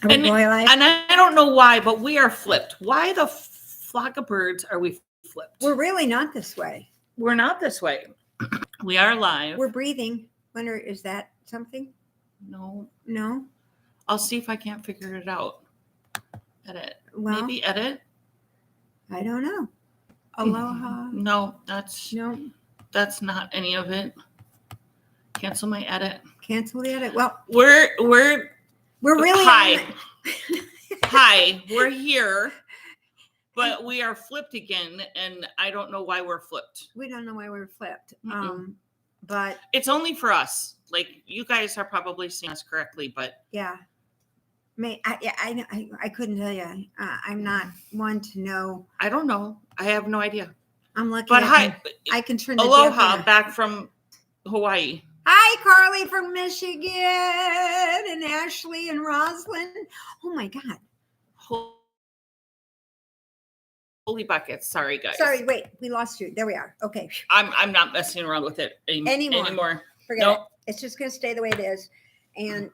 Are we going live? And I don't know why, but we are flipped. Why the flock of birds are we flipped? We're really not this way. We're not this way. We are live. We're breathing. Wonder, is that something? No. I'll see if I can't figure it out. Edit. Well, maybe edit. I don't know. Aloha. No, that's not any of it. Cancel my edit. Cancel the edit. Well, we're really hi. Hi, we're here. But we are flipped again, and I don't know why we're flipped. We don't know why we're flipped. But it's only for us. Like, you guys are probably seeing us correctly, but yeah. I couldn't tell you. I'm not one to know. I don't know. I have no idea. I'm lucky. But I can turn the Aloha back from Hawaii. Hi, Carly from Michigan, and Ashley and Roslyn. Oh my God. Holy buckets. Sorry, guys. Sorry, wait. We lost you. There we are. Okay. I'm not messing around with it anymore. Forget it. It's just going to stay the way it is. And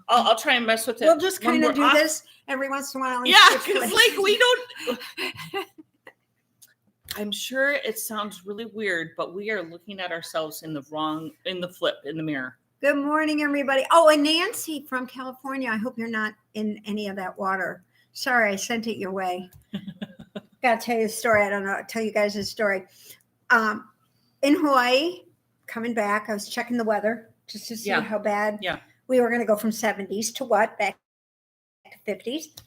I'll try and mess with it. We'll just kind of do this every once in a while. Yeah, because like we don't. I'm sure it sounds really weird, but we are looking at ourselves in the flip in the mirror. Good morning, everybody. Oh, and Nancy from California. I hope you're not in any of that water. Sorry, I sent it your way. Got to tell you a story. I don't know. I'll tell you guys a story. In Hawaii, coming back, I was checking the weather just to see how bad. Yeah. We were going to go from 70s to what? Back to 50s.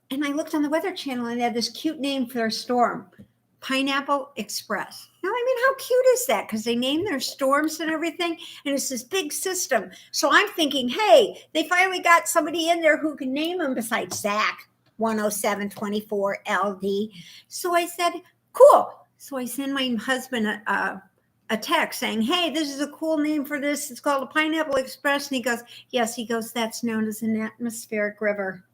And I looked on the Weather Channel and they had this cute name for their storm, Pineapple Express. Now, I mean, how cute is that? Because they name their storms and everything. And it's this big system. So I'm thinking, hey, they finally got somebody in there who can name them besides Zach, 10724 LD. So I said, cool. So I send my husband a text saying, hey, this is a cool name for this. It's called a Pineapple Express. And he goes, yes. He goes, that's known as an atmospheric river.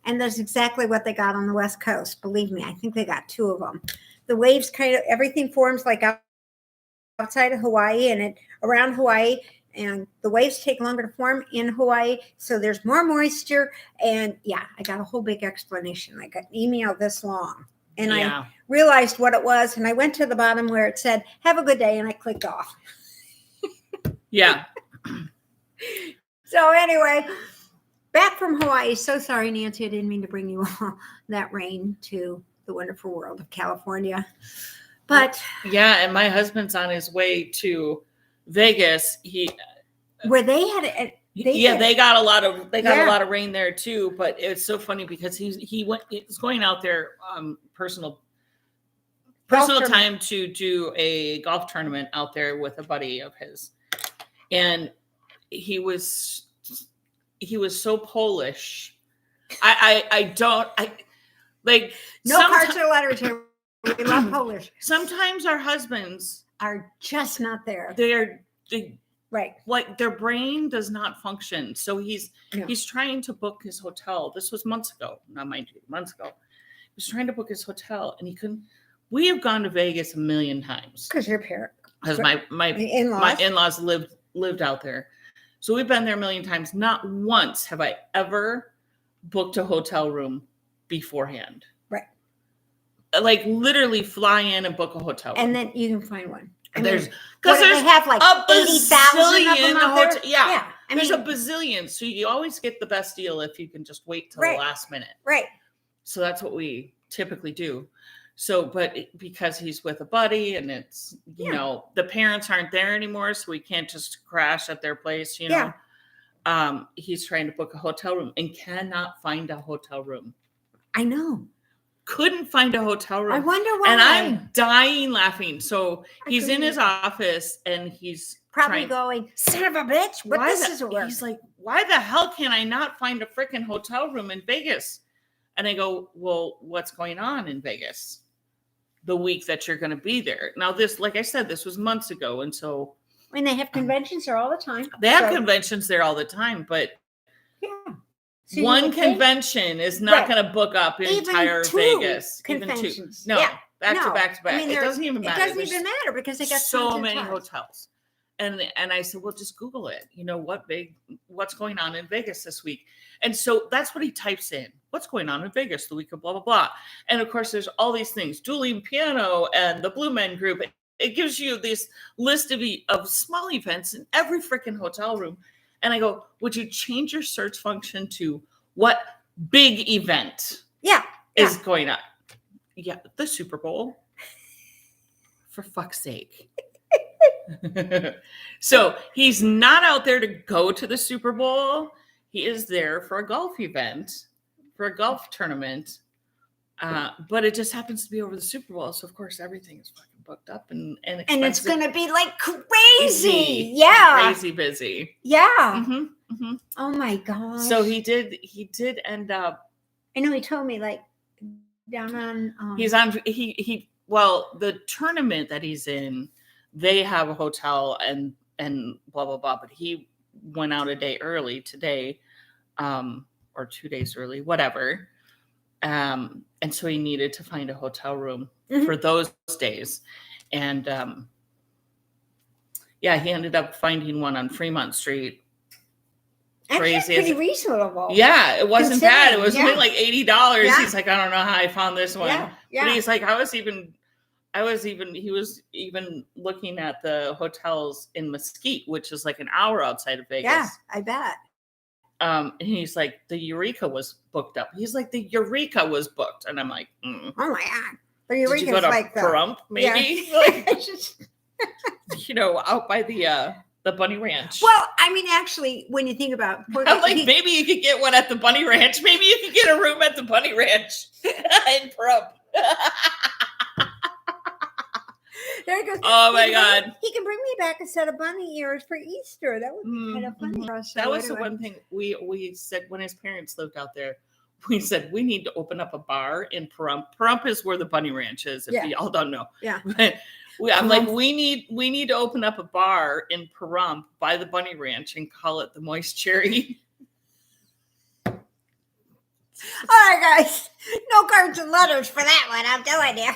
And that's exactly what they got on the West Coast. Believe me, I think they got two of them. The waves everything forms like outside of Hawaii and around Hawaii. And the waves take longer to form in Hawaii. So there's more moisture. And yeah, I got a whole big explanation. I got an email this long. And I realized what it was. And I went to the bottom where it said, have a good day. And I clicked off. Yeah. So anyway, back from Hawaii. So sorry, Nancy. I didn't mean to bring you all that rain to the wonderful world of California. But yeah, and my husband's on his way to Vegas. They got a lot of rain there too. But it's so funny because he's going out there personal time to do a golf tournament out there with a buddy of his, and he was so Polish. I like no parts or letters here. We love Polish. Sometimes our husbands are just not there. Right. Like their brain does not function. So he's trying to book his hotel. This was months ago. Not mind you, months ago. He was trying to book his hotel and he couldn't. We have gone to Vegas a million times. Because your parents. Because my in-laws lived out there. So we've been there a million times. Not once have I ever booked a hotel room beforehand. Right. Like literally fly in and book a hotel room. And then you can find one. There's they have like 80,000 of them out there. Yeah. There's a bazillion. So you always get the best deal if you can just wait till the last minute. Right. So that's what we typically do. So, but because he's with a buddy and it's, you know, the parents aren't there anymore, so we can't just crash at their place, you know. He's trying to book a hotel room and cannot find a hotel room. I know. Couldn't find a hotel room. I wonder why. And I'm dying laughing. So he's in his office and he's probably going, son of a bitch, but this isn't working. He's like, why the hell can I not find a freaking hotel room in Vegas? And I go, well, what's going on in Vegas the week that you're going to be there? Now this, like I said, this was months ago. And so. And they have conventions there all the time. They have conventions there all the time, but. Yeah. So one convention is not going to book up entire Vegas. Conventions. Even two. No, back to back to back. I mean, it doesn't even matter. It doesn't even matter because they got so many hotels. And I said, well, just Google it. What's going on in Vegas this week? And so that's what he types in. What's going on in Vegas the week of blah, blah, blah. And of course, there's all these things, dueling piano and the Blue Men Group. It gives you this list of small events in every freaking hotel room. And I go, would you change your search function to what big event is going on? Yeah, the Super Bowl. For fuck's sake. So he's not out there to go to the Super Bowl. He is there for a golf event, for a golf tournament. But it just happens to be over the Super Bowl. So, of course, everything is fucking booked up and expensive. And it's going to be like crazy. Yeah. Crazy busy. Yeah. Mm-hmm, mm-hmm. Oh, my God. So he did end up. I know he told me, like, down on. He's on. Well, the tournament that he's in, they have a hotel and blah, blah, blah. But he went out a day early today, or 2 days early, whatever. And so he needed to find a hotel room for those days. And he ended up finding one on Fremont Street. Crazy. Pretty reasonable. Yeah, it wasn't bad. It was only like $80. Yeah. He's like, I don't know how I found this one. Yeah. But he's like, he was even looking at the hotels in Mesquite, which is like an hour outside of Vegas. Yeah, I bet. And he's like, the Eureka was booked up. He's like, the Eureka was booked. And I'm like, oh my God. The Eureka's Did you go to like Pahrump, maybe? Yeah. Out by the Bunny Ranch. Well, I mean, actually, when you think about I'm like, maybe you could get one at the Bunny Ranch. Maybe you could get a room at the Bunny Ranch in Pahrump. There he goes. Oh my God. He can bring me back a set of bunny ears for Easter. That would be kind of funny for us. That was the one thing we said when his parents lived out there. We said we need to open up a bar in Pahrump. Pahrump is where the Bunny Ranch is, if y'all don't know. Yeah. I'm like, we need to open up a bar in Pahrump by the Bunny Ranch and call it the Moist Cherry. All right, guys. No cards and letters for that one. I'm telling you.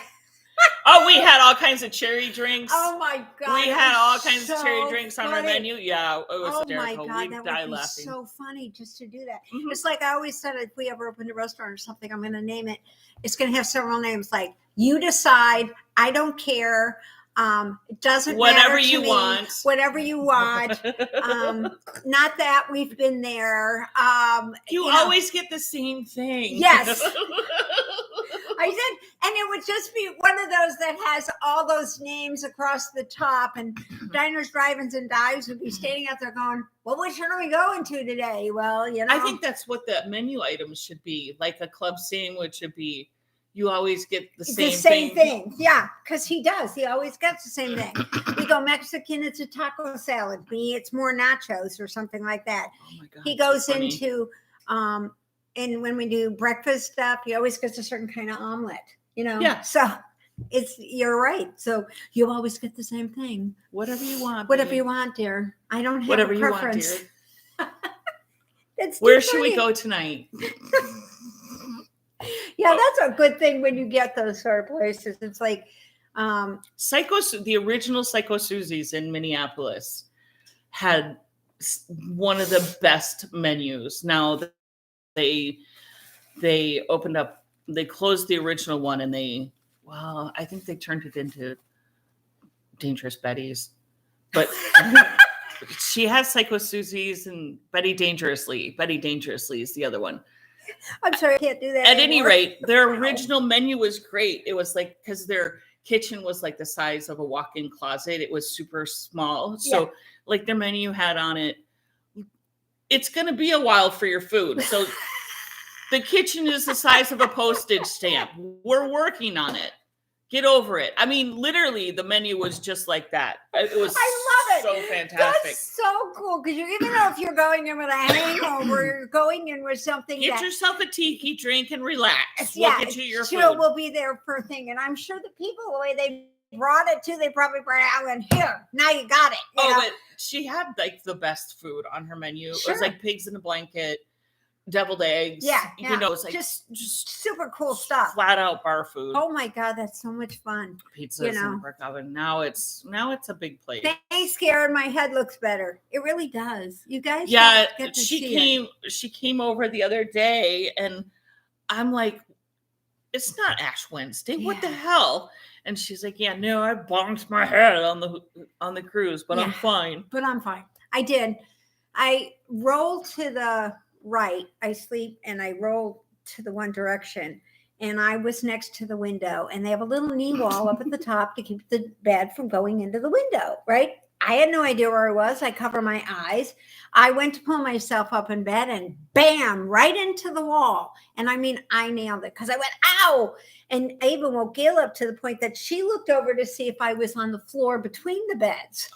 Oh, we had all kinds of cherry drinks. Oh my God. We had all kinds of cherry drinks on our menu. Yeah, it was hysterical. My God, We'd that die would be laughing. so funny just to do that. Mm-hmm. It's like I always said, if we ever opened a restaurant or something, I'm going to name it. It's going to have several names like You Decide, I Don't Care. It doesn't whatever matter to you me, want. Whatever you want. Not that we've been there. You always get the same thing. Yes. I said, and it would just be one of those that has all those names across the top, and diners, drive-ins, and dives would be standing out there going, well, which one are we going to today? Well, I think that's what the menu items should be. Like a club sandwich should be, you always get the same thing. Yeah, because he does. He always gets the same thing. We go Mexican, it's a taco salad. B, it's more nachos or something like that. Oh my God, he goes into... and when we do breakfast stuff, he always gets a certain kind of omelet, Yeah. So you're right. So you always get the same thing. Whatever you want. Whatever you want, dear. I don't have whatever a preference. You want, dear. Where should we go tonight? Yeah, that's a good thing when you get those sort of places. It's like the original Psycho Susie's in Minneapolis had one of the best menus. Now they opened up, they closed the original one, and I think they turned it into Dangerous Betty's, but she has Psycho Susie's and Betty Dangerously. Betty Dangerously is the other one. I'm sorry, I can't do that. At any rate, their original menu was great. It was like, because their kitchen was like the size of a walk-in closet. It was super small. So like their menu had on it, it's going to be a while for your food. So the kitchen is the size of a postage stamp. We're working on it. Get over it. I mean, literally, the menu was just like that. It was I love it. So fantastic. That's so cool. Because you even know if you're going in with a hangover, you're going in with something. Get yourself a tiki drink and relax. Yeah, we'll get you your sure, food. We'll be there for a thing. And I'm sure the people, the way they brought it to, they probably brought it out and here, now you got it. You know? But she had like the best food on her menu. Sure. It was like pigs in a blanket, deviled eggs. Yeah, You know, it's like just super cool stuff. Flat out bar food. Oh my God, that's so much fun. Pizzas in the brick oven. Now it's a big plate. Thanks, Karen. My head looks better. It really does. You guys, get to she came over the other day, and I'm like, it's not Ash Wednesday. Yeah. What the hell? And she's like, yeah, no, I bonked my head on the cruise, but I'm fine. But I'm fine. I did. I roll to the right. I sleep and I roll to the one direction. And I was next to the window, and they have a little knee wall up at the top to keep the bed from going into the window, right? I had no idea where I was. I cover my eyes. I went to pull myself up in bed, and bam, right into the wall. And I mean, I nailed it because I went, ow. And I even woke Gail up to the point that she looked over to see if I was on the floor between the beds,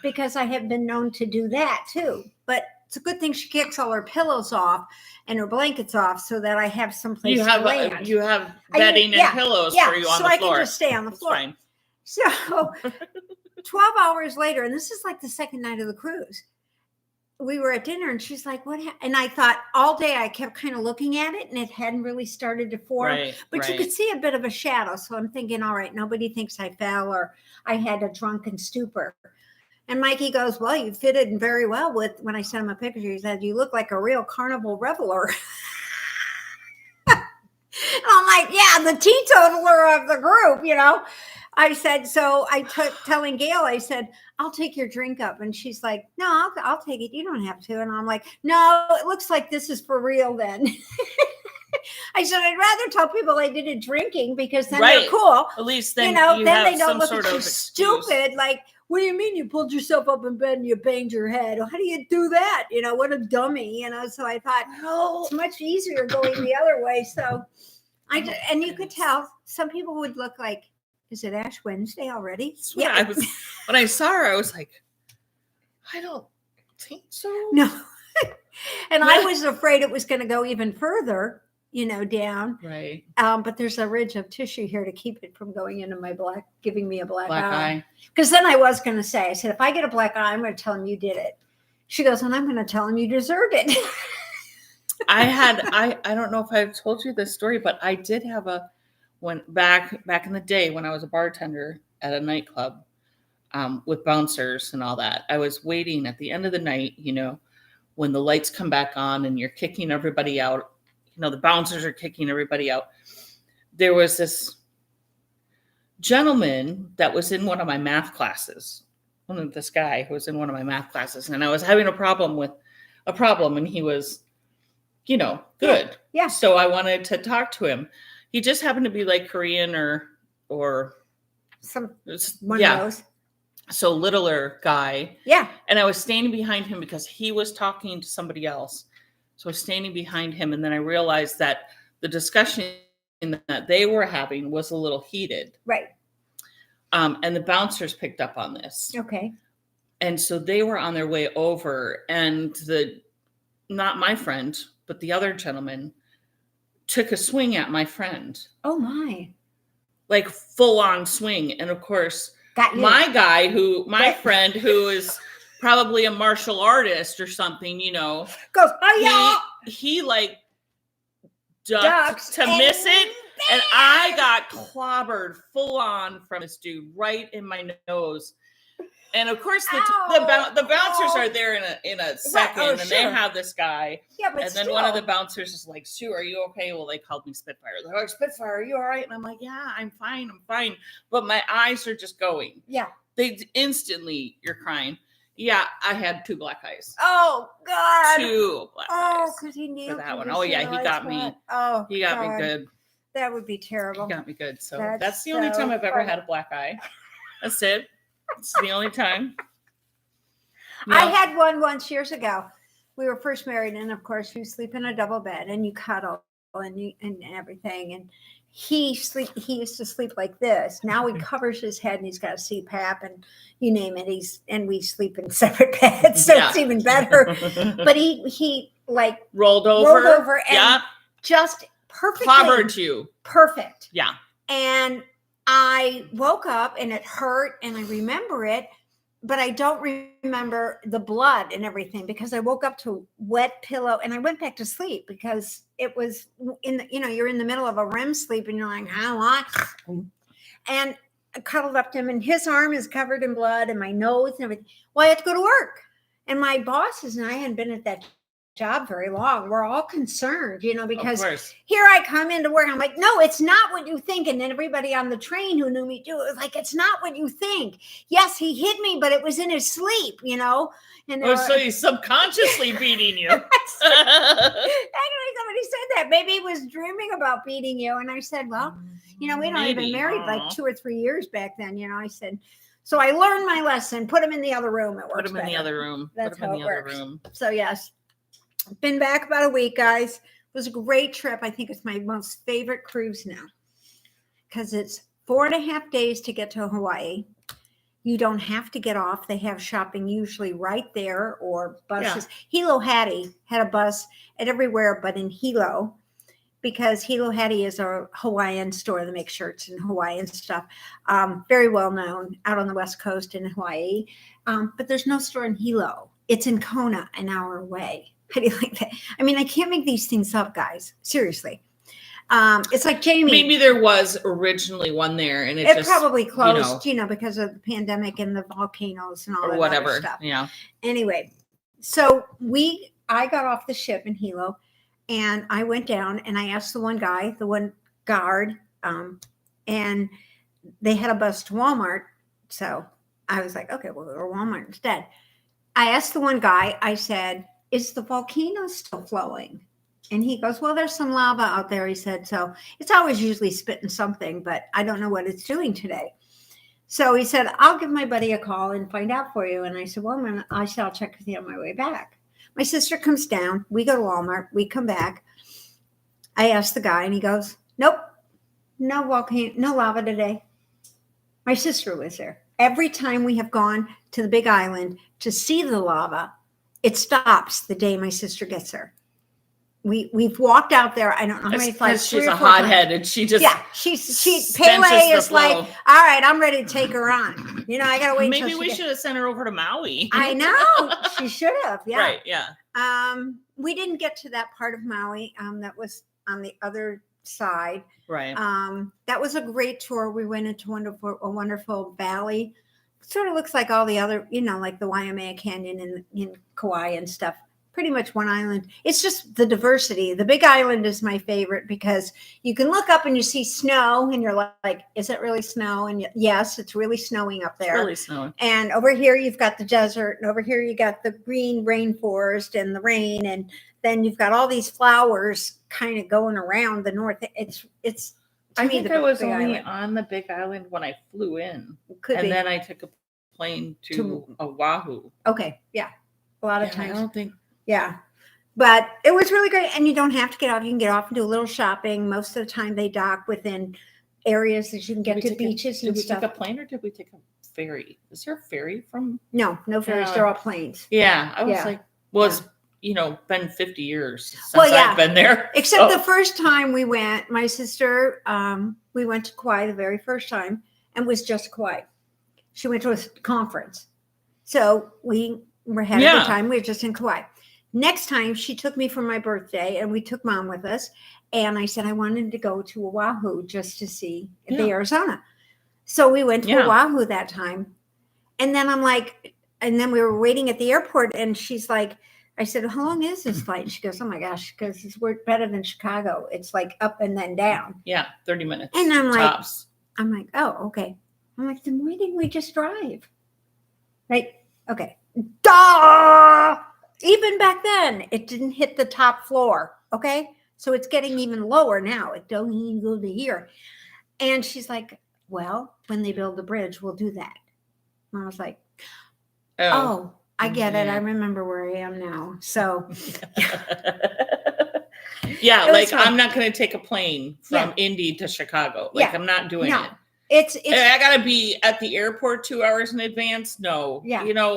because I have been known to do that too. But it's a good thing she kicks all her pillows off and her blankets off so that I have someplace to land. You have bedding and pillows for you on the floor. So I can just stay on the floor. Fine. So 12 hours later, and this is like the second night of the cruise, we were at dinner, and she's like, what? And I thought all day I kept kind of looking at it, and it hadn't really started to form. But you could see a bit of a shadow. So I'm thinking, all right, nobody thinks I fell or I had a drunken stupor. And Mikey goes, well, you fitted in very well with, when I sent him a picture, he said, you look like a real carnival reveler. And I'm like, yeah, the teetotaler of the group, you know. I said, so I took telling Gail, I said, I'll take your drink up. And she's like, no, I'll take it. You don't have to. And I'm like, no, it looks like this is for real then. I said, I'd rather tell people I did it drinking, because then they're cool. At least then, then they don't look at you stupid. Like, what do you mean you pulled yourself up in bed and you banged your head? How do you do that? You know, what a dummy, you know? So I thought, it's much easier going the other way. So and you could tell some people would look like, is it Ash Wednesday already? Yeah. When I saw her, I was like, I don't think so. No. And I was afraid it was going to go even further, you know, down. Right. But there's a ridge of tissue here to keep it from going into my giving me a black eye. eye. Because then I was going to say, I said, if I get a black eye, I'm going to tell him you did it. She goes, and I'm going to tell him you deserved it. I don't know if I've told you this story, but I did have back in the day when I was a bartender at a nightclub with bouncers and all that. I was waiting at the end of the night, you know, when the lights come back on and you're kicking everybody out. You know, the bouncers are kicking everybody out. There was this gentleman that was in one of my math classes. This guy who was in one of my math classes, and I was having a problem, and he was, you know, good. Yeah. So I wanted to talk to him. He just happened to be like Korean or one of those. So littler guy. Yeah. And I was standing behind him because he was talking to somebody else. So I was standing behind him, and then I realized that the discussion that they were having was a little heated. Right. And the bouncers picked up on this. Okay. And so they were on their way over, and not my friend, but the other gentleman took a swing at my friend. Oh my. Like full on swing. And of course, Got you. My friend who is probably a martial artist or something, you know, goes, oh yeah. He like ducked to miss it. And I got clobbered full on from this dude right in my nose. And of course, the bouncers are there in a second, and they have this guy. Yeah, but then one of the bouncers is like, "Sue, are you okay?" Well, they called me Spitfire. They're like, "Spitfire, are you all right?" And I'm like, "Yeah, I'm fine. But my eyes are just going. Yeah, they instantly, you're crying. Yeah, I had 2 black eyes. Oh God, 2 black eyes. Oh, because he knew that one. Oh yeah, he got me. Oh, he got me good. That would be terrible. He got me good. So that's the only time I've ever had a black eye. That's it. It's the only time. No. I had one once years ago. We were first married, and of course, you sleep in a double bed and you cuddle and everything. And he used to sleep like this. Now he covers his head and he's got a CPAP and you name it. And we sleep in separate beds, so it's even better. But he like rolled over and just perfectly clobbered you. Perfect. Yeah. And I woke up and it hurt and I remember it, but I don't remember the blood and everything because I woke up to wet pillow and I went back to sleep because it was in the, you're in the middle of a REM sleep and you're like, how long? And I cuddled up to him and his arm is covered in blood and my nose and everything. Well, I had to go to work. And my bosses and I hadn't been at that job very long. We're all concerned, because here I come into work. I'm like, no, it's not what you think. And then everybody on the train who knew me too, it was like, it's not what you think. Yes, he hit me, but it was in his sleep, And so he's subconsciously beating you. Anyway, somebody said that. Maybe he was dreaming about beating you. And I said, well, we'd only been married like 2 or 3 years back then. I said, so I learned my lesson. Put him in the other room. It works Put him in the other room. That's how it works. So yes. Been back about a week, guys. It was a great trip. I think it's my most favorite cruise now because it's 4.5 days to get to Hawaii. You don't have to get off. They have shopping usually right there or buses. Yeah. Hilo Hattie had a bus at everywhere but in Hilo because Hilo Hattie is a Hawaiian store that makes shirts and Hawaiian stuff. Very well known out on the West Coast in Hawaii. But there's no store in Hilo. It's in Kona, an hour away. How do you like that? I mean, I can't make these things up, guys. Seriously. It's like Jamie. Maybe there was originally one there and it just, probably closed, because of the pandemic and the volcanoes and all that whatever other stuff. Yeah. Anyway, so I got off the ship in Hilo and I went down and I asked the one guard, and they had a bus to Walmart. So I was like, okay, we'll go to Walmart instead. I asked the one guy, I said, is the volcano still flowing? And he goes, well, there's some lava out there. He said, so it's always usually spitting something, but I don't know what it's doing today. So he said, I'll give my buddy a call and find out for you. And I said, well, I'll check with you on my way back. My sister comes down. We go to Walmart. We come back. I asked the guy and he goes, nope, no volcano, no lava today. My sister was there. Every time we have gone to the Big Island to see the lava, it stops the day my sister gets there. We've walked out there. I don't know how many flights. She's a hothead, and she just Pele is like, all right, I'm ready to take her on. I gotta wait. Maybe we should have sent her over to Maui. I know she should have. Yeah, right. Yeah. We didn't get to that part of Maui. That was on the other side. Right. That was a great tour. We went into a wonderful valley. Sort of looks like all the other, like the Waimea Canyon in Kauai and stuff. Pretty much one island. It's just the diversity. The Big Island is my favorite because you can look up and you see snow and you're like, is it really snow? And yes, it's really snowing up there. It's really snowing. And over here you've got the desert, and over here you got the green rainforest and the rain, and then you've got all these flowers kind of going around the north. It's I think I was only on the Big Island when I flew in. Then I took a plane to Oahu. Okay. Yeah. A lot of times. I don't think. Yeah. But it was really great. And you don't have to get off. You can get off and do a little shopping. Most of the time they dock within areas that you can get to beaches and stuff. Did we take a plane or did we take a ferry? Is there a ferry from? No ferries. They're all planes. Yeah. I was like, been 50 years since I've been there. Except the first time we went, my sister, we went to Kauai the very first time and was just Kauai. She went to a conference. So we were having a good time. We were just in Kauai. Next time she took me for my birthday and we took Mom with us. And I said, I wanted to go to Oahu just to see the Arizona. So we went to Oahu that time. And then and then we were waiting at the airport and she's like, I said, how long is this flight? She goes, oh my gosh, because it's better than Chicago. It's like up and then down. Yeah, 30 minutes. And I'm tops. like, oh, okay. I'm like, then why didn't we just drive? Right? Okay. Duh! Even back then, it didn't hit the top floor. Okay. So it's getting even lower now. It don't even go to here. And she's like, well, when they build the bridge, we'll do that. And I was like, oh. I get it. I remember where I am now. So, I'm not going to take a plane from Indy to Chicago. I'm not doing it. It's I got to be at the airport 2 hours in advance. No,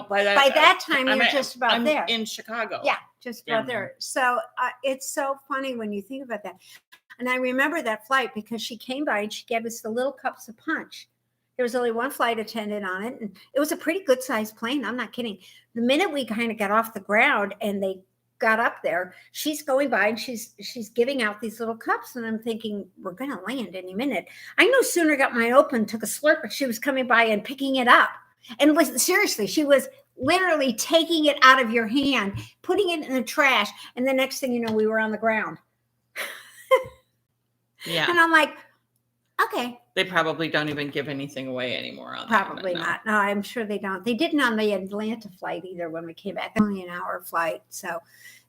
by that time you're just about there in Chicago. Yeah, just about there. So it's so funny when you think about that. And I remember that flight because she came by and she gave us the little cups of punch. There was only one flight attendant on it, and it was a pretty good sized plane. I'm not kidding. The minute we kind of got off the ground and they got up there, she's going by and she's giving out these little cups, and I'm thinking, we're going to land any minute. I no sooner got mine open, took a slurp, but she was coming by and picking it up. And listen, seriously, she was literally taking it out of your hand, putting it in the trash, and the next thing you know, we were on the ground. Yeah. And I'm like, okay. They probably don't even give anything away anymore on Probably that. not. No, I'm sure they don't. They didn't on the Atlanta flight either when we came back. Only an hour flight. So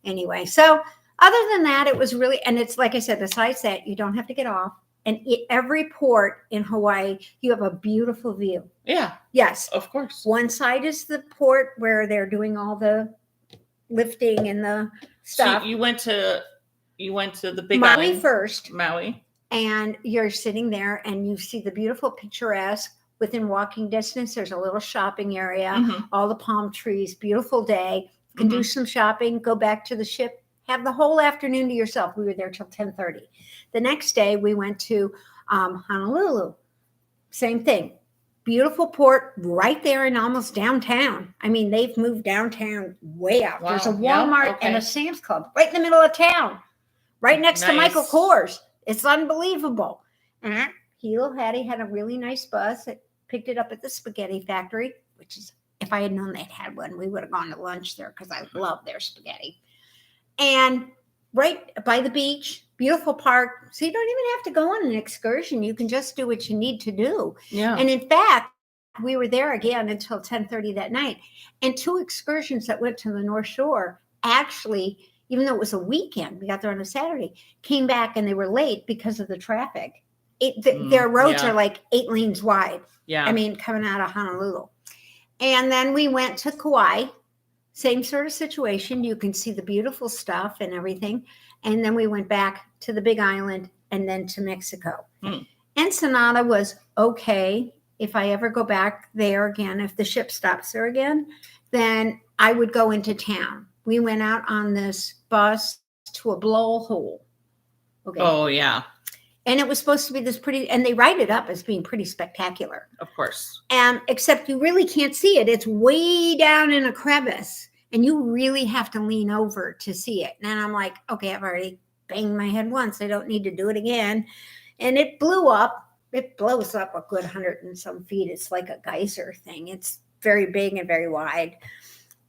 anyway, so other than that, it was really, and it's like I said, besides that, you don't have to get off. And every port in Hawaii, you have a beautiful view. Yeah. Yes. Of course. One side is the port where they're doing all the lifting and the stuff. So you went to the big Maui island first. Maui. And you're sitting there and you see the beautiful picturesque. Within walking distance, there's a little shopping area, Mm-hmm. all the palm trees, beautiful day. You can do some shopping, go back to the ship, have the whole afternoon to yourself. We were there till 10:30. The next day, we went to Honolulu. Same thing. Beautiful port right there in almost downtown. I mean, they've moved downtown way out. Wow. There's a Yeah, Walmart okay. and a Sam's Club right in the middle of town, right next to Michael Nice. Kors. It's unbelievable. And Hilo Hattie had a really nice bus that picked it up at the spaghetti factory, which is, if I had known they'd had one, we would have gone to lunch there because I love their spaghetti. And right by the beach, beautiful park. So you don't even have to go on an excursion. You can just do what you need to do. Yeah. And in fact, we were there again until 10:30 that night. And 2 excursions that went to the North Shore actually, even though it was a weekend, we got there on a Saturday, came back and they were late because of the traffic. Their roads yeah. are like 8 lanes wide. Yeah. I mean, coming out of Honolulu. And then we went to Kauai, same sort of situation. You can see the beautiful stuff and everything. And then we went back to the Big Island and then to Mexico. Ensenada was okay. If I ever go back there again, if the ship stops there again, then I would go into town. We went out on this bus to a blowhole. Okay. Oh, yeah. And it was supposed to be this pretty, and they write it up as being pretty spectacular. Of course. Except you really can't see it. It's way down in a crevice, and you really have to lean over to see it. And I'm like, okay, I've already banged my head once. I don't need to do it again. And it blew up. It blows up a good 100 and some feet. It's like a geyser thing. It's very big and very wide.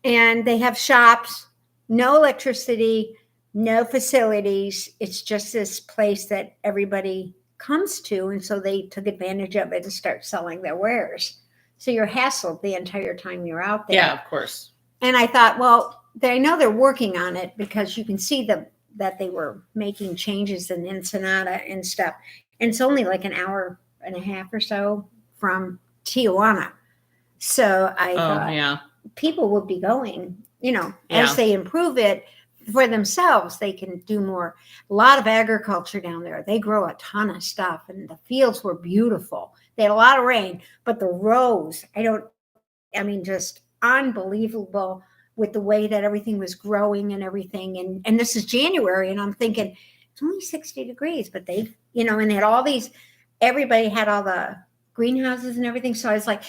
And they have shops, no electricity, no facilities. It's just this place that everybody comes to. And so they took advantage of it and start selling their wares. So you're hassled the entire time you're out there. Yeah, of course. And I thought, well, I know they're working on it because you can see that they were making changes in Ensenada and stuff. And it's only like an hour and a half or so from Tijuana. So I thought people will be going, as they improve it for themselves, they can do more. A lot of agriculture down there. They grow a ton of stuff and the fields were beautiful. They had a lot of rain, but the rows, just unbelievable with the way that everything was growing and everything. And this is January and I'm thinking it's only 60 degrees, but they, and they had all these, everybody had all the greenhouses and everything. So I was like,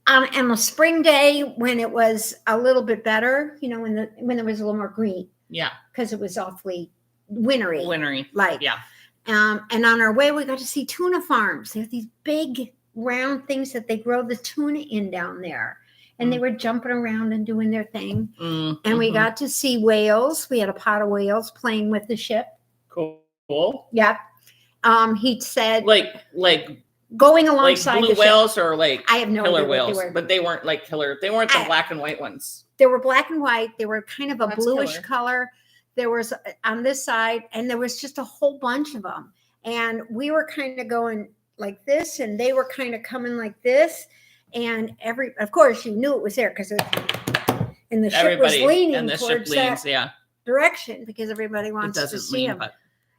on a spring day when it was a little bit better, when there was a little more green. Yeah. Because it was awfully wintry. Like, yeah. And on our way, we got to see tuna farms. There's these big round things that they grow the tuna in down there. And they were jumping around and doing their thing. And we got to see whales. We had a pot of whales playing with the ship. Cool. Yep. He said, like going alongside blue the whales ship. or like I have no killer idea what whales, they were. but they weren't like killer. They weren't the black and white ones. They were black and white. They were kind of a That's bluish killer. color. There was on this side, and there was just a whole bunch of them. And we were kind of going like this, and they were kind of coming like this. And of course, you knew it was there because and the ship was leaning and the towards ship leans, that direction because everybody wants to see them.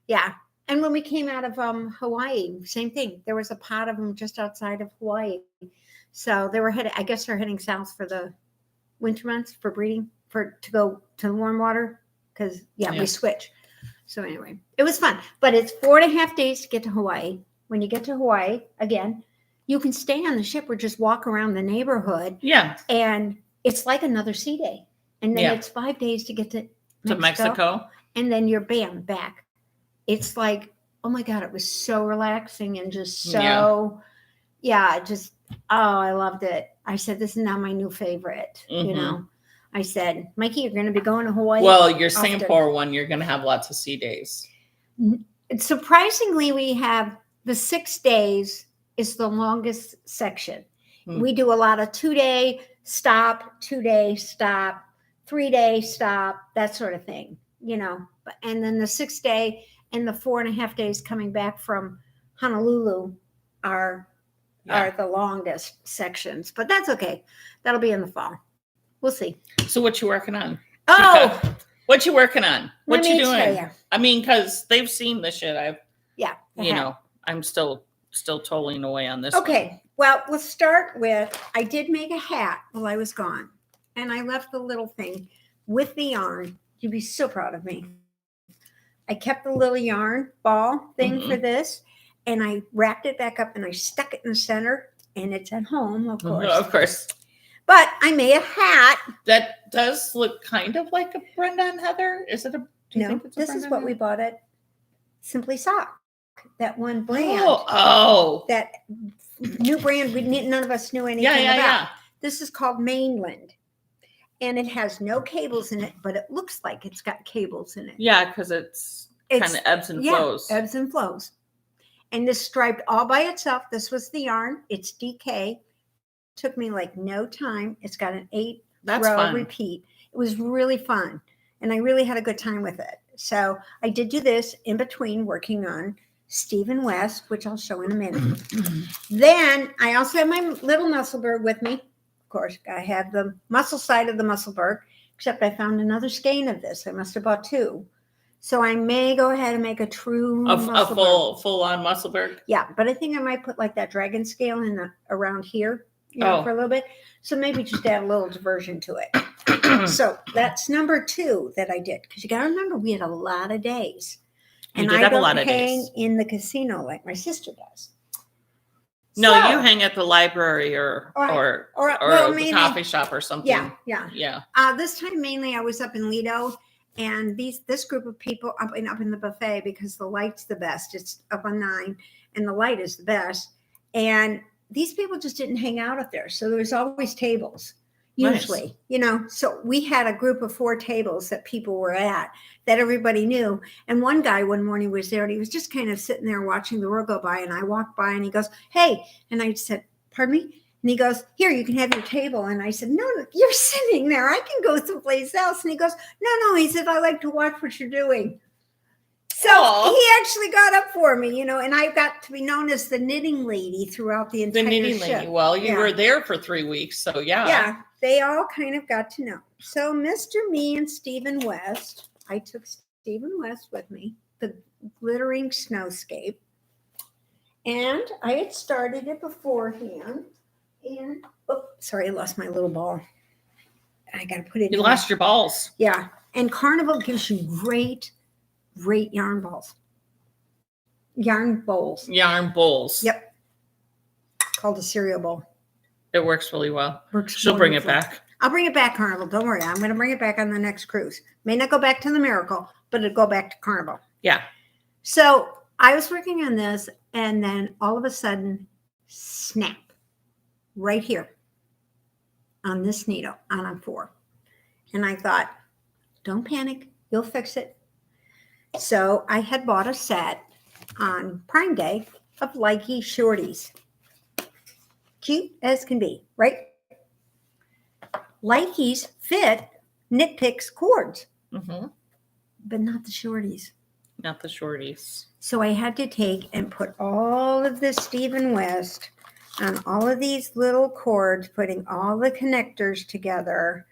Yeah. And when we came out of Hawaii, same thing. There was a pot of them just outside of Hawaii. So they were headed, I guess they're heading south for the winter months for breeding, to go to the warm water. Because, we switch. So anyway, it was fun. But it's 4.5 days to get to Hawaii. When you get to Hawaii, again, you can stay on the ship or just walk around the neighborhood. Yeah. And it's like another sea day. And then Yeah. it's 5 days to get to To Mexico. And then you're bam, back. It's like, oh my God, it was so relaxing and just so, I loved it. I said, this is now my new favorite, you know. I said, Mikey, you're going to be going to Hawaii. Well, your Singapore one, you're going to have lots of sea days. Surprisingly, we have the 6 days is the longest section. We do a lot of 2-day stop, 2-day stop, 3-day stop, that sort of thing, you know. And then the 6th day and the 4.5 days coming back from Honolulu are the longest sections. But that's okay. That'll be in the fall. We'll see. So what you working on? Oh, what you working on? What you doing? Tell you. I mean, because they've seen the shit. I'm still toiling away on this. Okay. One. Well, we'll start with, I did make a hat while I was gone. And I left the little thing with the yarn. You'd be so proud of me. I kept the little yarn ball thing for this. And I wrapped it back up and I stuck it in the center. And it's at home, of course. Of course. But I made a hat. That does look kind of like a Brenda and Heather. Is it a... No, this is what we bought at Simply Sock. That one brand. Oh. That new brand none of us knew anything about. Yeah. This is called Mainland. And it has no cables in it, but it looks like it's got cables in it. Yeah, because it's kind of ebbs and flows. Ebbs and flows. And this striped all by itself. This was the yarn. It's DK. Took me like no time. It's got an 8-row repeat. It was really fun. And I really had a good time with it. So I did do this in between working on Stephen West, which I'll show in a minute. Then I also have my little Musselburgh with me. Of course, I have the muscle side of the Musselburgh, except I found another skein of this. I must have bought 2. So I may go ahead and make a true a full-on Musselburgh. Yeah, but I think I might put like that dragon scale in around here, for a little bit. So maybe just add a little diversion to it. So that's number 2 that I did. Because you got to remember, we had a lot of days. And I don't hang in the casino like my sister does. No, you hang at the library or the coffee shop or something. Yeah. This time mainly I was up in Lido, and this group of people up in the buffet, because the light's the best. It's up on 9, and the light is the best. And these people just didn't hang out up there, so there was always tables. Usually, so we had a group of 4 tables that people were at that everybody knew. And one guy one morning was there and he was just kind of sitting there watching the world go by. And I walked by and he goes, hey, and I said, pardon me? And he goes, here, you can have your table. And I said, no, you're sitting there. I can go someplace else. And he goes, no, he said, I like to watch what you're doing. So he actually got up for me, and I got to be known as the knitting lady throughout the entire lady. Well, you were there for 3 weeks, so yeah. Yeah, they all kind of got to know. So Mr. Me and Stephen West, I took Stephen West with me, the glittering snowscape. And I had started it beforehand. And, sorry, I lost my little ball. I got to put it in. You lost your balls. Yeah, and Carnival gives you great yarn balls. Yarn bowls. Yep. Called a cereal bowl. It works really well. She'll bring it back. I'll bring it back, Carnival. Don't worry. I'm going to bring it back on the next cruise. May not go back to the Miracle, but it'll go back to Carnival. Yeah. So I was working on this, and then all of a sudden, snap. Right here. On this needle, on 4. And I thought, don't panic. You'll fix it. So I had bought a set on Prime Day of Likey shorties. Cute as can be, right? Likeys fit Knit Picks cords, but not the shorties. Not the shorties. So I had to take and put all of this Stephen West on all of these little cords, putting all the connectors together,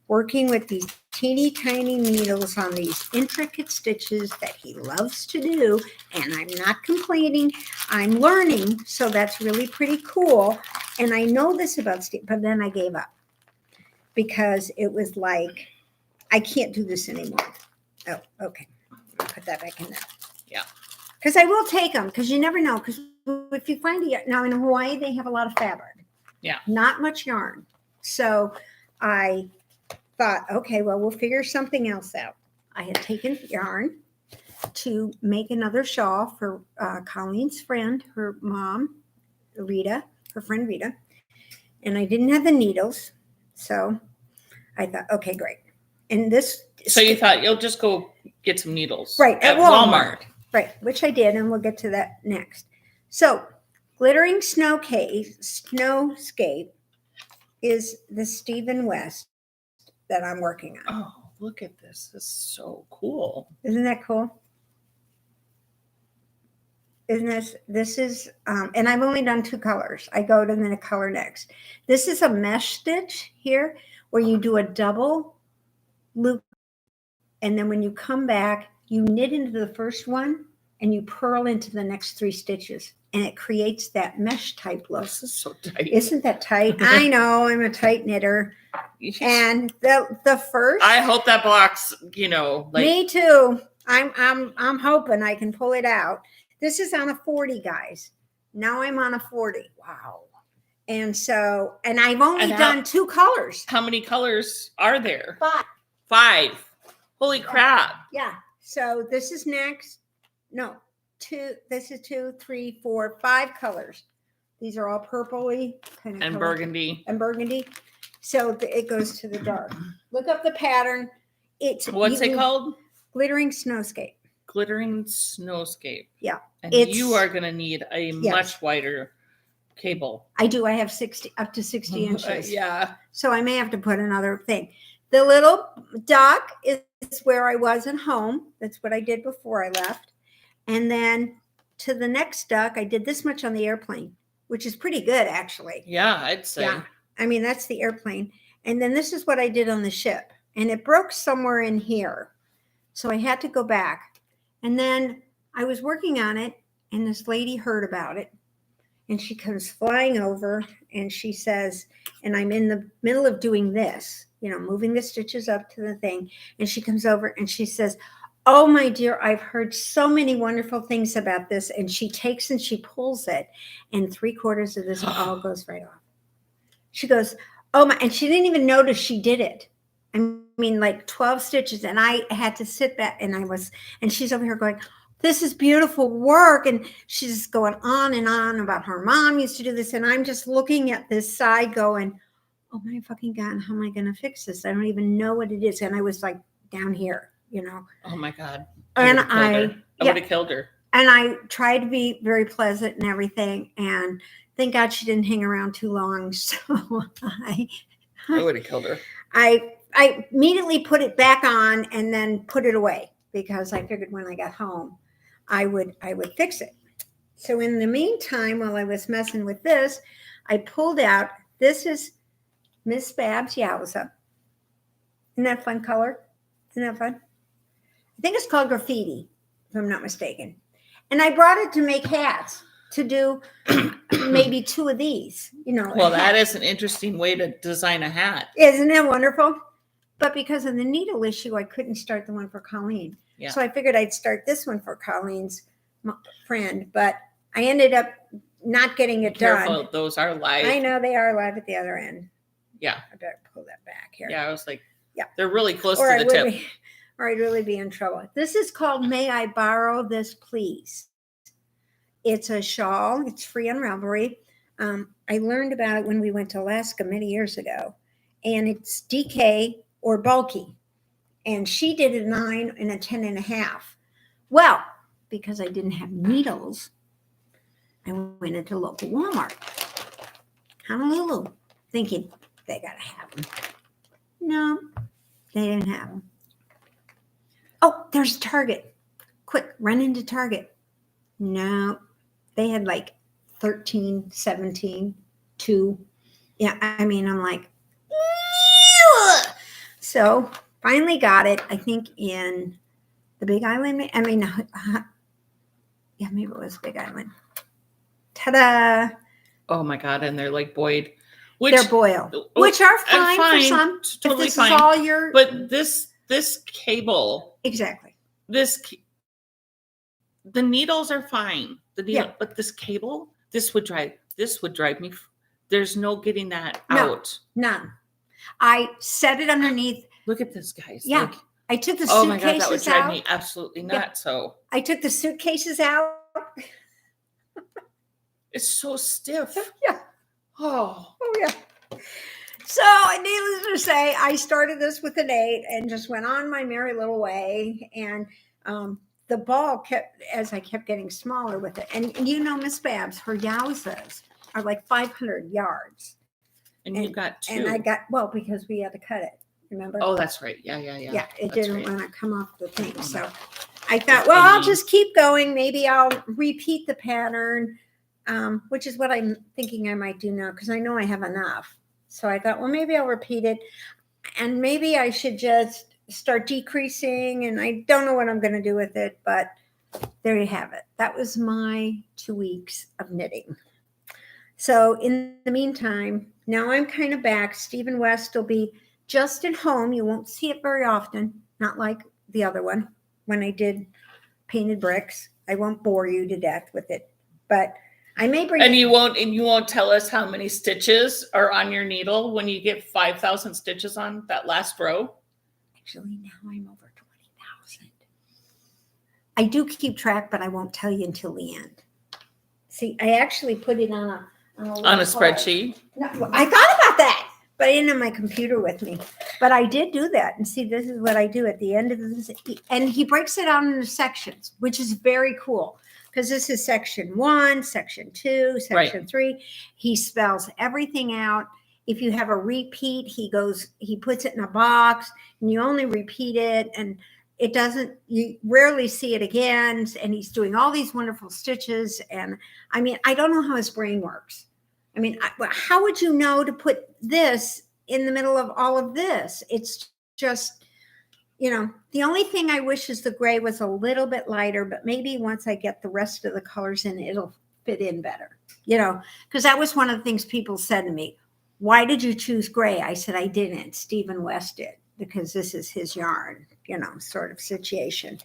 working with these teeny tiny needles on these intricate stitches that he loves to do. And I'm not complaining. I'm learning. So that's really pretty cool. And I know this about Steve, but then I gave up because it was like, I can't do this anymore. Oh, okay. I'll put that back in there. Yeah. Because I will take them, because you never know. Because if you find now in Hawaii, they have a lot of fabric. Yeah. Not much yarn. So I thought, okay, well, we'll figure something else out. I had taken yarn to make another shawl for Colleen's friend, her mom, Rita, her friend Rita. And I didn't have the needles. So I thought, okay, great. And this. So you thought you'll just go get some needles. Right. At Walmart. Right. Which I did. And we'll get to that next. So Glittering Snowscape is the Stephen West that I'm working on. Oh, look at this. This is so cool. Isn't that cool? Isn't this is, and I've only done 2 colors. I go to the color next. This is a mesh stitch here where you do a double loop. And then when you come back, you knit into the first one and you purl into the next 3 stitches. And it creates that mesh type look. This is so tight. Isn't that tight? I know, I'm a tight knitter. And the first. I hope that box, Me too. I'm hoping I can pull it out. This is on a 40, guys. Now I'm on a 40. Wow. And so, and I've only done 2 colors. How many colors are there? 5. 5. Holy crap. Yeah. So this is next. No, 2. This is 2, 3, 4, 5 colors. These are all purpley kind of and color. burgundy. And burgundy. So it goes to the dark. Look up the pattern. What's it called? Glittering Snowscape. Glittering Snowscape. Yeah. And you are going to need a much wider cable. I do. I have up to 60 inches. Yeah. So I may have to put another thing. The little duck is where I was at home. That's what I did before I left. And then to the next duck, I did this much on the airplane, which is pretty good, actually. Yeah, I'd say. Yeah. I mean, that's the airplane. And then this is what I did on the ship. And it broke somewhere in here. So I had to go back. And then I was working on it, and this lady heard about it. And she comes flying over, and she says, and I'm in the middle of doing this, moving the stitches up to the thing. And she comes over, and she says, oh, my dear, I've heard so many wonderful things about this. And she takes and she pulls it, and 3/4 of this all goes right off. She goes, oh, my, and she didn't even notice she did it. I mean, like 12 stitches. And I had to sit back, and she's over here going, this is beautiful work. And she's just going on and on about her mom used to do this. And I'm just looking at this side going, oh my fucking God, how am I going to fix this? I don't even know what it is. And I was like down here, Oh my God. And I would have killed her. And I tried to be very pleasant and everything. And thank God she didn't hang around too long. So I would have killed her. I immediately put it back on and then put it away because I figured when I got home, I would fix it. So in the meantime, while I was messing with this, I pulled out, this is Miss Babs Yowza. Isn't that fun color? Isn't that fun? I think it's called graffiti, if I'm not mistaken. And I brought it to make hats, to do maybe 2 of these, Well, that is an interesting way to design a hat. Isn't it wonderful? But because of the needle issue, I couldn't start the one for Colleen. Yeah. So I figured I'd start this one for Colleen's friend, but I ended up not getting it Careful, done. those are live. I know they are live at the other end. Yeah. I better pull that back here. Yeah, I was like, yeah, they're really close to the tip. Or I'd really be in trouble. This is called May I Borrow This Please? It's a shawl. It's free on Ravelry. I learned about it when we went to Alaska many years ago. And it's DK or bulky. And she did a 9 and a 10.5. Well, because I didn't have needles, I went into local Walmart, Honolulu, thinking they got to have them. No, they didn't have them. Oh, there's Target. Quick, run into Target. No, they had like 13, 17, 2. Yeah, I mean, I'm like, ew! So finally got it, I think in the Big Island. I mean, yeah, maybe it was Big Island. Ta-da! Oh my God, and they're like buoyed. They're boiled, which are fine for some. Totally if this fine. Is all your... But this cable. Exactly. This the needles are fine. The needle, Yeah. but this cable, this would drive me. There's no getting that No. out. None. I set it underneath. Look at this, guys. Yeah. Like, I took the oh my God, that would suitcases drive out. me absolutely nuts. So I took the suitcases out. it's so stiff. Yeah. Oh. Oh, yeah. So, needless to say, I started this with an 8 and just went on my merry little way. And the ball kept, as I kept getting smaller with it. And you know, Miss Babs, her yowzas are like 500 yards. And you got 2. And I got, well, because we had to cut it. Remember? Oh, that's right. Yeah. Yeah, it That's didn't right. want to come off the thing. Oh, So no. I thought, well, I'll just keep going. Maybe I'll repeat the pattern, which is what I'm thinking I might do now because I know I have enough. So I thought, well, maybe I'll repeat it. And maybe I should just start decreasing. And I don't know what I'm going to do with it. But there you have it. That was my 2 weeks of knitting. So in the meantime, now I'm kind of back. Stephen West will be just at home. You won't see it very often, not like the other one when I did painted bricks. I won't bore you to death with it, but I may bring. And you won't tell us how many stitches are on your needle when you get 5,000 stitches on that last row. Actually, now I'm over 20,000. I do keep track, but I won't tell you until the end. See, I actually put it on a spreadsheet. No, I thought about that, but I didn't have my computer with me. But I did do that. And see, this is what I do at the end of this. And he breaks it down into sections, which is very cool. Because this is section 1, section 2, section 3. He spells everything out. If you have a repeat, he puts it in a box and you only repeat it. And it doesn't, you rarely see it again. And he's doing all these wonderful stitches. And I mean, I don't know how his brain works. I mean, how would you know to put this in the middle of all of this? It's just, you know, the only thing I wish is the gray was a little bit lighter, but maybe once I get the rest of the colors in, it'll fit in better, you know, because that was one of the things people said to me. Why did you choose gray? I said, I didn't. Stephen West did, because this is his yarn, you know, sort of situation.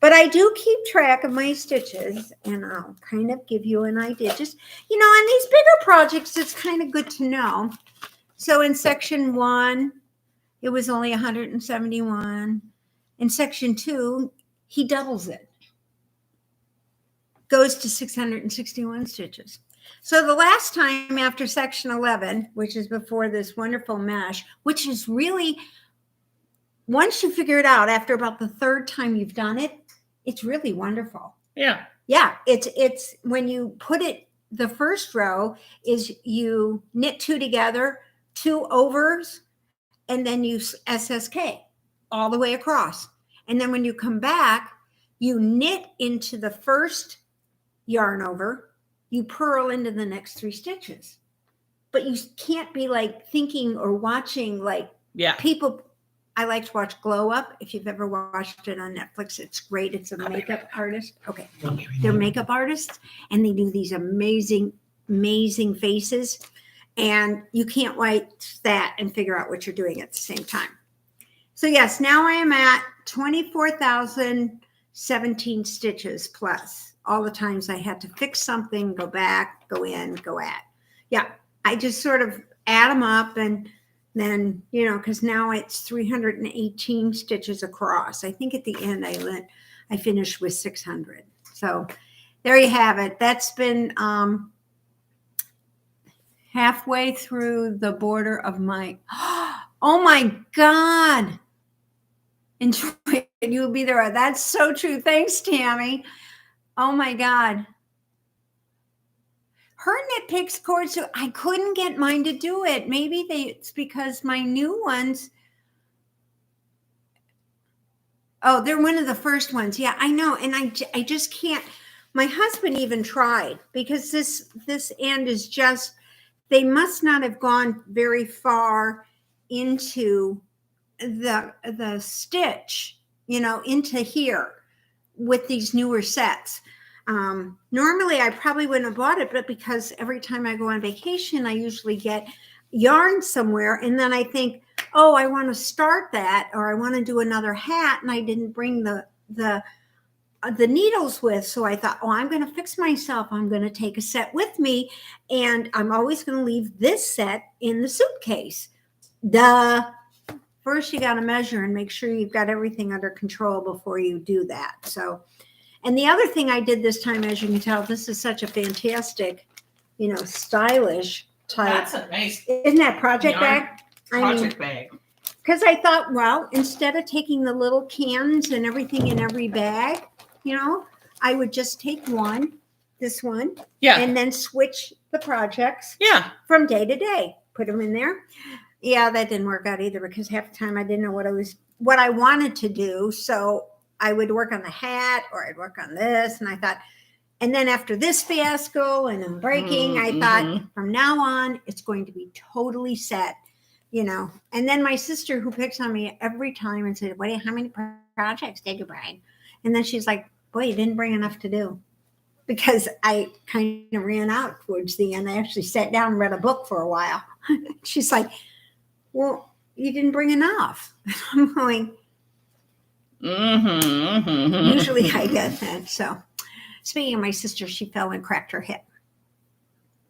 But I do keep track of my stitches, and I'll kind of give you an idea. Just, you know, on these bigger projects, it's kind of good to know. So in section 1, it was only 171. In section 2, he doubles it. Goes to 661 stitches. So the last time after section 11, which is before this wonderful mesh, which is really, once you figure it out, after about the 3rd time you've done it, it's really wonderful. Yeah. Yeah. It's when you put it, the first row is you knit 2 together, 2 overs, and then you SSK all the way across. And then when you come back, you knit into the first yarn over, you purl into the next 3 stitches. But you can't be like thinking or watching like people. I like to watch Glow Up. If you've ever watched it on Netflix, it's great. It's a makeup artist. Okay. They're makeup artists, and they do these amazing, amazing faces. And you can't watch that and figure out what you're doing at the same time. So yes, now I am at 24,017 stitches plus all the times I had to fix something, go back, go in, go at. Yeah, I just sort of add them up, and then, you know, because now it's 318 stitches across. I think at the end I finished with 600. So there you have it. That's been halfway through the border of my, oh my God. Enjoy it. You'll be there. That's so true. Thanks, Tammy. Oh my God. Her knit picks cords, so I couldn't get mine to do it. Maybe it's because my new ones. Oh, they're one of the first ones. Yeah, I know. And I just can't. My husband even tried, because this end is just, they must not have gone very far into the stitch, you know, into here with these newer sets. Normally I probably wouldn't have bought it, but because every time I go on vacation, I usually get yarn somewhere. And then I think, oh, I want to start that, or I want to do another hat. And I didn't bring the the needles with. So I thought, oh, I'm going to fix myself. I'm going to take a set with me, and I'm always going to leave this set in the suitcase. Duh. First, you got to measure and make sure you've got everything under control before you do that. So, and the other thing I did this time, as you can tell, this is such a fantastic, stylish type. That's a nice Isn't that project yarn bag? project bag. Because I thought, well, instead of taking the little cans and everything in every bag, I would just take this one, Yeah. and then switch the projects from day to day. Put them in there. Yeah, that didn't work out either, because half the time I didn't know what I wanted to do. So I would work on the hat, or I'd work on this, and I thought, and then after this fiasco and then breaking, I thought from now on it's going to be totally set. And then my sister, who picks on me every time and said, how many projects did you bring? And then she's like, boy, you didn't bring enough to do. Because I kind of ran out towards the end. I actually sat down and read a book for a while. She's like, well, you didn't bring enough. I'm going, usually I get that. So speaking of my sister, she fell and cracked her hip.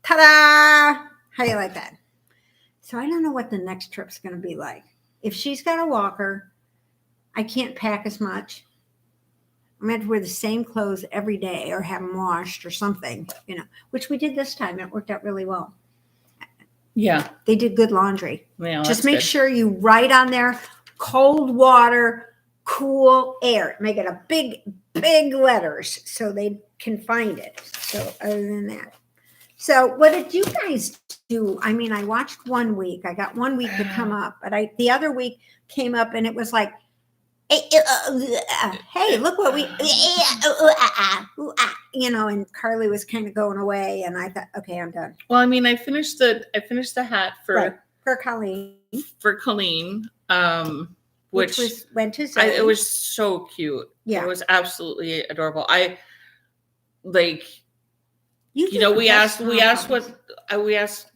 Ta-da! How do you like that? So I don't know what the next trip's going to be like. If she's got a walker, I can't pack as much. I'm going to have to wear the same clothes every day, or have them washed or something, which we did this time. It worked out really well. Yeah. They did good laundry. Yeah, just make sure you write on there, cold water, cool air. Make it a big, big letters so they can find it. So other than that. So what did you guys do? I mean, I watched 1 week. I got 1 week to come up, but the other week came up and it was like, hey, look what we, and Carly was kind of going away, and I thought, okay, I'm done. Well, I mean, I finished the hat for Colleen, which went to Zoe. it was so cute. Yeah, it was absolutely adorable. I like, we asked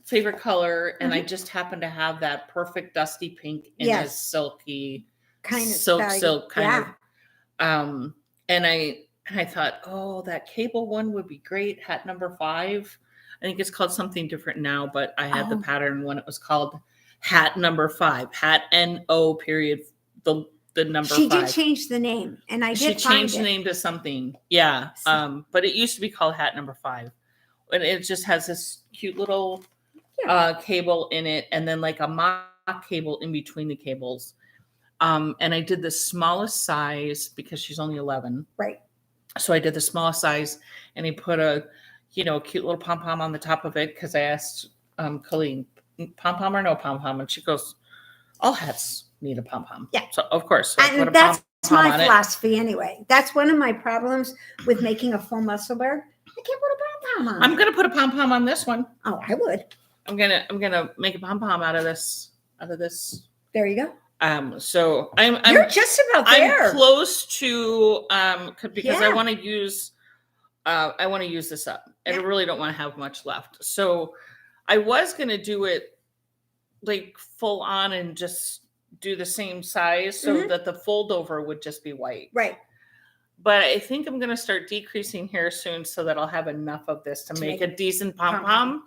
favorite color, and I just happened to have that perfect dusty pink in a silky kind of silk kind of. And I thought, oh, that cable one would be great. Hat number 5. I think it's called something different now, but I had the pattern when it was called hat number 5. Hat NO period. The number 5. She did change the name, and she changed the name to something. Yeah. But it used to be called hat number 5, and it just has this cute little cable in it, and then like a mock cable in between the cables. And I did the smallest size because she's only 11. Right. So I did the smallest size, and he put a, cute little pom-pom on the top of it, because I asked Colleen, pom-pom or no pom-pom? And she goes, all hats need a pom-pom. Yeah. So of course. And that's my philosophy anyway. That's one of my problems with making a full muscle bear. I can't put a pom-pom on. I'm going to put a pom-pom on this one. Oh, I would. I'm gonna make a pom-pom out of this. There you go. So you're just about there. I'm close to because I want to use this up. And I really don't want to have much left. So I was gonna do it like full on and just do the same size so that the fold over would just be white. Right. But I think I'm gonna start decreasing here soon so that I'll have enough of this to make a decent pom-pom.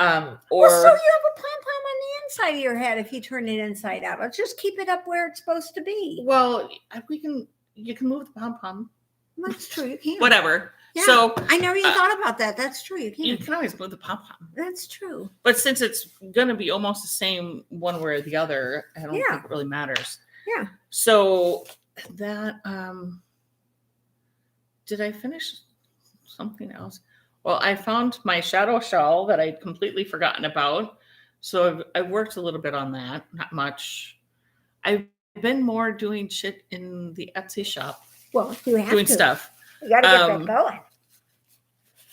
So you have a pom-pom on the inside of your head if you turn it inside out. Let's just keep it up where it's supposed to be. Well, you can move the pom-pom. That's true. You can. Whatever. Yeah. So I never even thought about that. That's true. You can. You can always move the pom-pom. That's true. But since it's gonna be almost the same one way or the other, I don't think it really matters. Yeah. So that did I finish something else? Well, I found my shadow shawl that I'd completely forgotten about. So I've worked a little bit on that, not much. I've been more doing shit in the Etsy shop. Well, you have doing to. stuff. You got to get that going.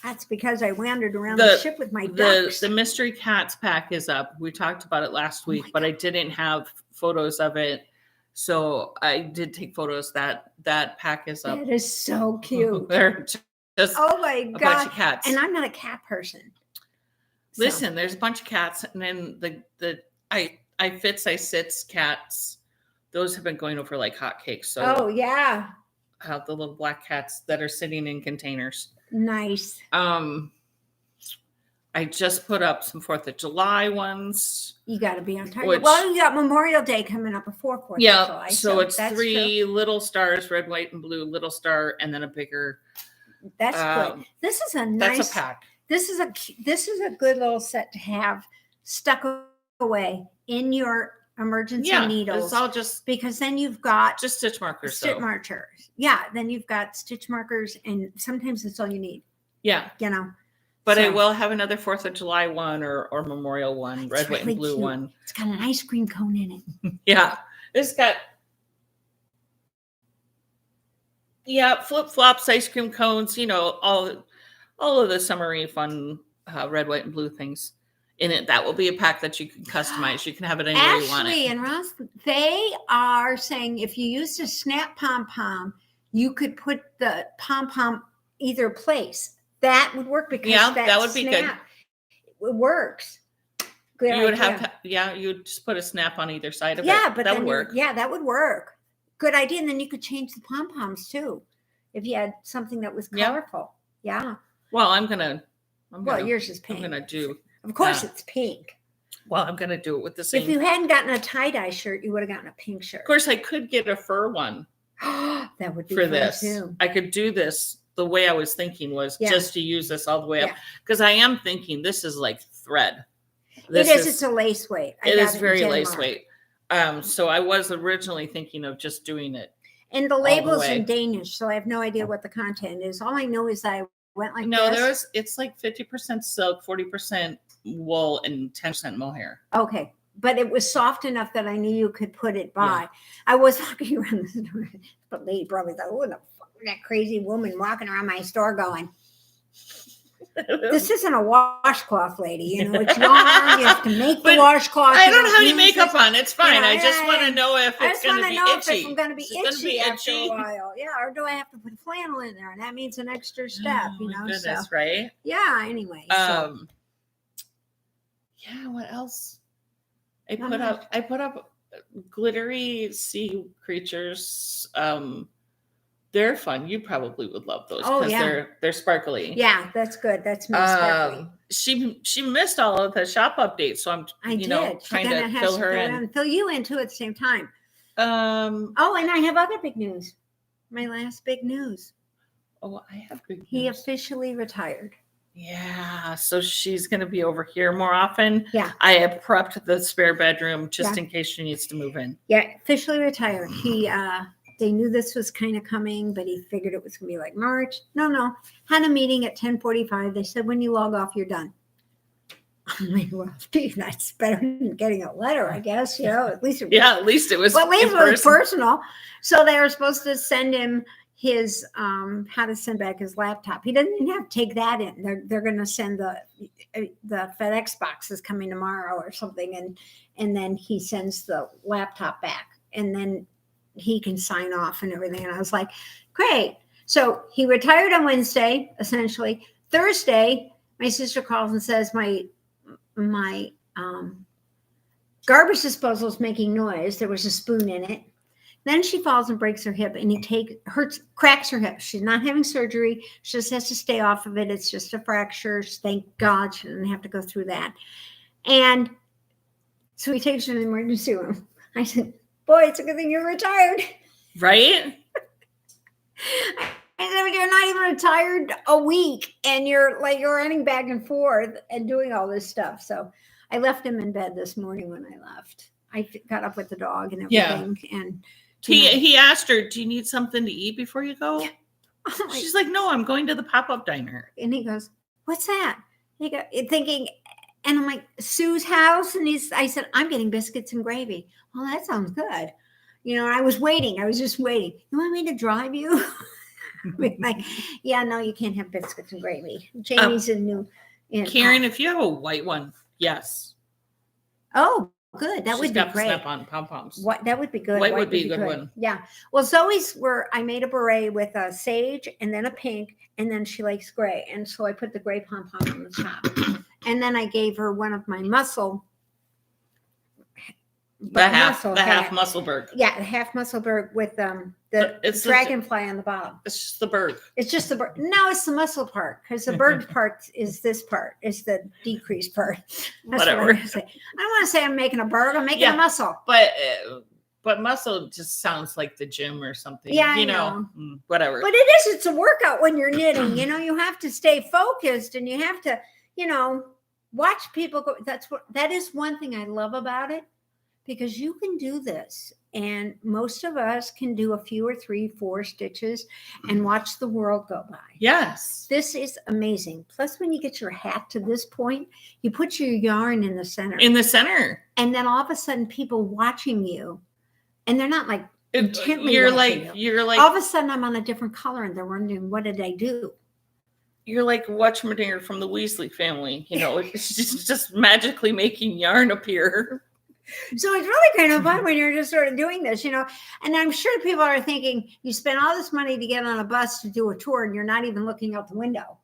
That's because I wandered around the ship with my ducks. The Mystery Cats pack is up. We talked about it last week, but I didn't have photos of it. So I did take photos. That pack is up. That is so cute. They're just my God. A bunch of cats. And I'm not a cat person. Listen, there's a bunch of cats, and then the I sits cats. Those have been going over like hotcakes. So yeah. the little black cats that are sitting in containers. Nice. I just put up some 4th of July ones. You got to be on target. Well, you got Memorial Day coming up before 4th of July. So it's 3 little stars, red, white, and blue, little star, and then a bigger. That's good. This is a nice. That's a pack. This is a good little set to have stuck away in your emergency needles. It's all just because then you've got just stitch markers. Stitch markers. Yeah. Then you've got stitch markers, and sometimes that's all you need. Yeah. But I will have another 4th of July one or Memorial one, red, white, and blue one. It's got an ice cream cone in it. Yeah. It's got flip-flops, ice cream cones, all of the summery fun red, white, and blue things in it. That will be a pack that you can customize. You can have it any way you want it. Ashley and Ross, they are saying if you used a snap pom-pom, you could put the pom-pom either place. That would work because that would be good. It works. Good you would idea. You would just put a snap on either side of it. Yeah, but that would work. Yeah, that would work. Good idea. And then you could change the pom-poms too. If you had something that was colorful. Yeah. Well, yours is pink. I'm going to do. Of course it's pink. Well, I'm going to do it with the same. If you hadn't gotten a tie-dye shirt, you would have gotten a pink shirt. Of course, I could get a fur one. That would be for fun this. Too. I could do this. The way I was thinking was just to use this all the way up. Because I am thinking this is like thread. It's a lace weight. It is very lace weight. So I was originally thinking of just doing it. And the label's in Danish, so I have no idea what the content is. All I know is I went like this. It's like 50% silk, 40% wool, and 10% mohair. Okay. But it was soft enough that I knew you could put it by. Yeah. I was walking around the store, but lady probably thought, oh, the fuck, that crazy woman walking around my store going, this isn't a washcloth, lady. It's yarn. You have to make the washcloth. I don't have any makeup on. It's fine. I just want to know if it's going to be itchy. If I'm going to be itchy after a while. Yeah, or do I have to put flannel in there? And that means an extra step, Goodness, so, right? Yeah, anyway. Yeah, what else? I put up glittery sea creatures. They're fun. You probably would love those because they're sparkly. Yeah, that's good. That's sparkly. She missed all of the shop updates, so I'm trying to fill her in. Fill you in too at the same time. And I have other big news. My last big news. Oh, I have big news. He officially retired. Yeah, so she's going to be over here more often. Yeah. I have prepped the spare bedroom just in case she needs to move in. Yeah, officially retired. They knew this was kind of coming, but he figured it was going to be like March. No. Had a meeting at 10:45. They said, when you log off, you're done. I'm like, well, gee, that's better than getting a letter, I guess. At least it was. Yeah, at least it was. Well, at least it was personal. So they were supposed to send him his how to send back his laptop. He doesn't even have to take that in. They're going to send the FedEx box is coming tomorrow or something, and then he sends the laptop back, and then he can sign off and everything. And I was like, great. So he retired on Wednesday, essentially. Thursday, my sister calls and says my garbage disposal is making noise. There was a spoon in it. Then she falls and breaks her hip, and cracks her hip. She's not having surgery. She just has to stay off of it. It's just a fracture. Thank God she didn't have to go through that. And so he takes her to the emergency room. I said, boy, it's a good thing you're retired. Right? I said, you're not even retired a week, and you're running back and forth and doing all this stuff. So I left him in bed this morning when I left. I got up with the dog and everything. Yeah. And he asked her, do you need something to eat before you go? Yeah. She's like, no, I'm going to the pop-up diner. And he goes, what's that? Thinking, and I'm like, Sue's house? And I said, I'm getting biscuits and gravy. Well, that sounds good. I was waiting. I was just waiting. You want me to drive you? Like, yeah, no, you can't have biscuits and gravy. Jamie's a new. Karen, if you have a white one, yes. Oh, good. That would be great. Snap on pom-poms. That would be good. White would be a good one. Yeah. Well, Zoe's I made a beret with a sage and then a pink, and then she likes gray. And so I put the gray pom-pom on the top. And then I gave her one of my muscle The half Musselberg. Yeah, the half Musselberg with the It's dragonfly on the bottom. It's just the berg. It's just the berg. No, it's the muscle part, because the berg part is this part. It's the decreased part. That's Whatever. what I say. I don't want to say I'm making a berg. I'm making a muscle. But muscle just sounds like the gym or something. Yeah, you know, whatever. But it's a workout when you're knitting. You have to stay focused, and you have to, watch people go. That is one thing I love about it, because you can do this, and most of us can do a few or 3, 4 stitches and watch the world go by. Yes. This is amazing. Plus, when you get your hat to this point, you put your yarn in the center. And then all of a sudden people watching you, and they're not like intently you're watching like all of a sudden I'm on a different color and they're wondering, what did I do? You're like whatchamadinger from the Weasley family. It's just magically making yarn appear. So it's really kind of fun when you're just sort of doing this, and I'm sure people are thinking, you spend all this money to get on a bus to do a tour and you're not even looking out the window.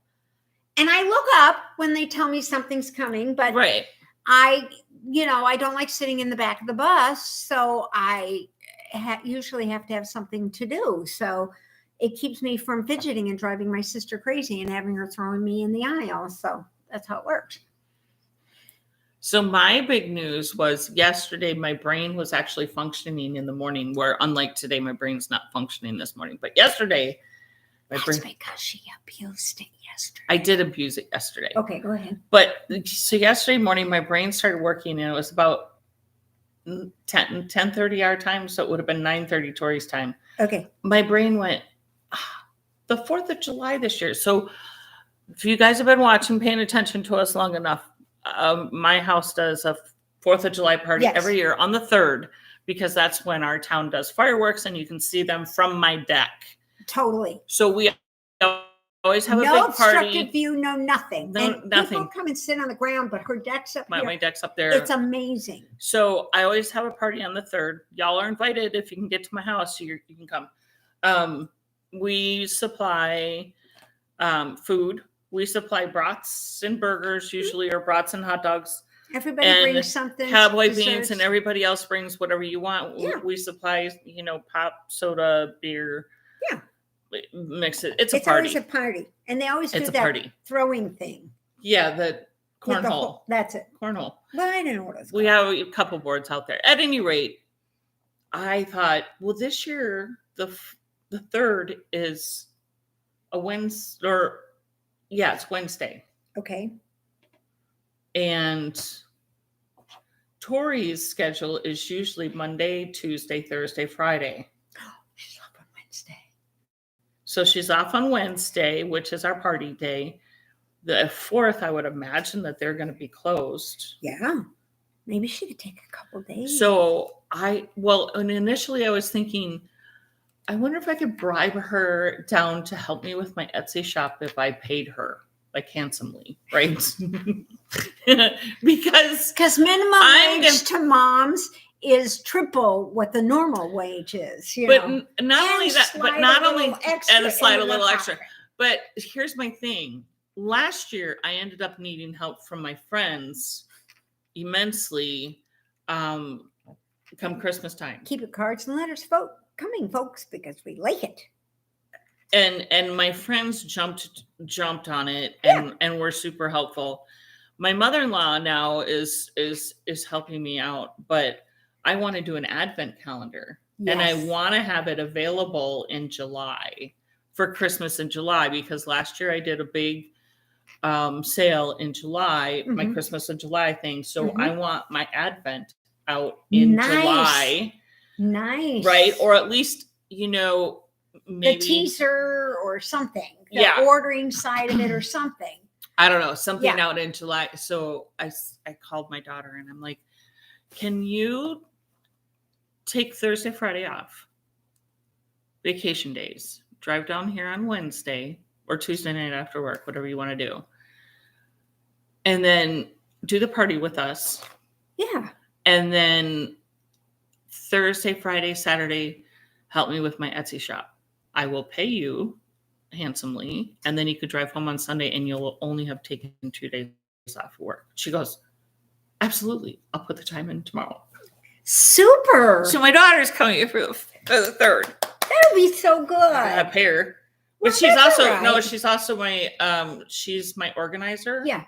And I look up when they tell me something's coming, but right. I don't like sitting in the back of the bus. So I usually have to have something to do. So it keeps me from fidgeting and driving my sister crazy and having her throwing me in the aisle. So that's how it works. So my big news was yesterday, my brain was actually functioning in the morning, where unlike today, my brain's not functioning this morning. But yesterday, because she abused it yesterday. I did abuse it yesterday. Okay, go ahead. But so yesterday morning, my brain started working, and it was about 10:30 our time. So it would have been 9:30 Tori's time. Okay. My brain went, the 4th of July this year. So if you guys have been watching, paying attention to us long enough, my house does a 4th of July party every year on the 3rd, because that's when our town does fireworks and you can see them from my deck. Totally. So we always have a big party. No obstructed view, no nothing. Nothing. People come and sit on the ground, but her deck's up here. My deck's up there. It's amazing. So I always have a party on the 3rd. Y'all are invited. If you can get to my house, you can come. We supply food. We supply brats and burgers, usually, or brats and hot dogs. Everybody brings something. Cowboy beans, and everybody else brings whatever you want. Yeah. We supply, pop, soda, beer. Yeah. Mix it. It's a party. Always a party. And they always do that party. Throwing thing. Yeah, the cornhole. That's it. Cornhole. Well, I don't know what it's called. We have a couple boards out there. At any rate, I thought, well, this year, the 3rd is a Wednesday, it's Wednesday. Okay. And Tori's schedule is usually Monday, Tuesday, Thursday, Friday. She's off on Wednesday. So she's off on Wednesday, which is our party day. The 4th, I would imagine that they're going to be closed. Yeah. Maybe she could take a couple days. So and initially I was thinking, I wonder if I could bribe her down to help me with my Etsy shop if I paid her, like, handsomely, right? Because minimum wage to moms is triple what the normal wage is. Not only that, and a slide a little extra. But here's my thing. Last year, I ended up needing help from my friends immensely come Christmas time. Keep your cards and letters coming, folks, because we like it. And my friends jumped on it and were super helpful. My mother-in-law now is helping me out, but I want to do an advent calendar. Yes. And I want to have it available in July for Christmas in July, because last year I did a big sale in July, my Christmas in July thing. So I want my advent out in July. Nice. Right? Or at least, maybe the teaser or something. The ordering side of it or something. I don't know, something out in July. So I called my daughter and I'm like, can you take Thursday, Friday off? Vacation days. Drive down here on Wednesday or Tuesday night after work, whatever you want to do. And then do the party with us. Yeah. And then Thursday, Friday, Saturday, help me with my Etsy shop. I will pay you handsomely, and then you could drive home on Sunday and you'll only have taken 2 days off of work. She goes, absolutely. I'll put the time in tomorrow. Super. So my daughter's coming for the 3rd. That would be so good. A pair. But Well, she's that's also all no, right. she's also she's my organizer. Yeah.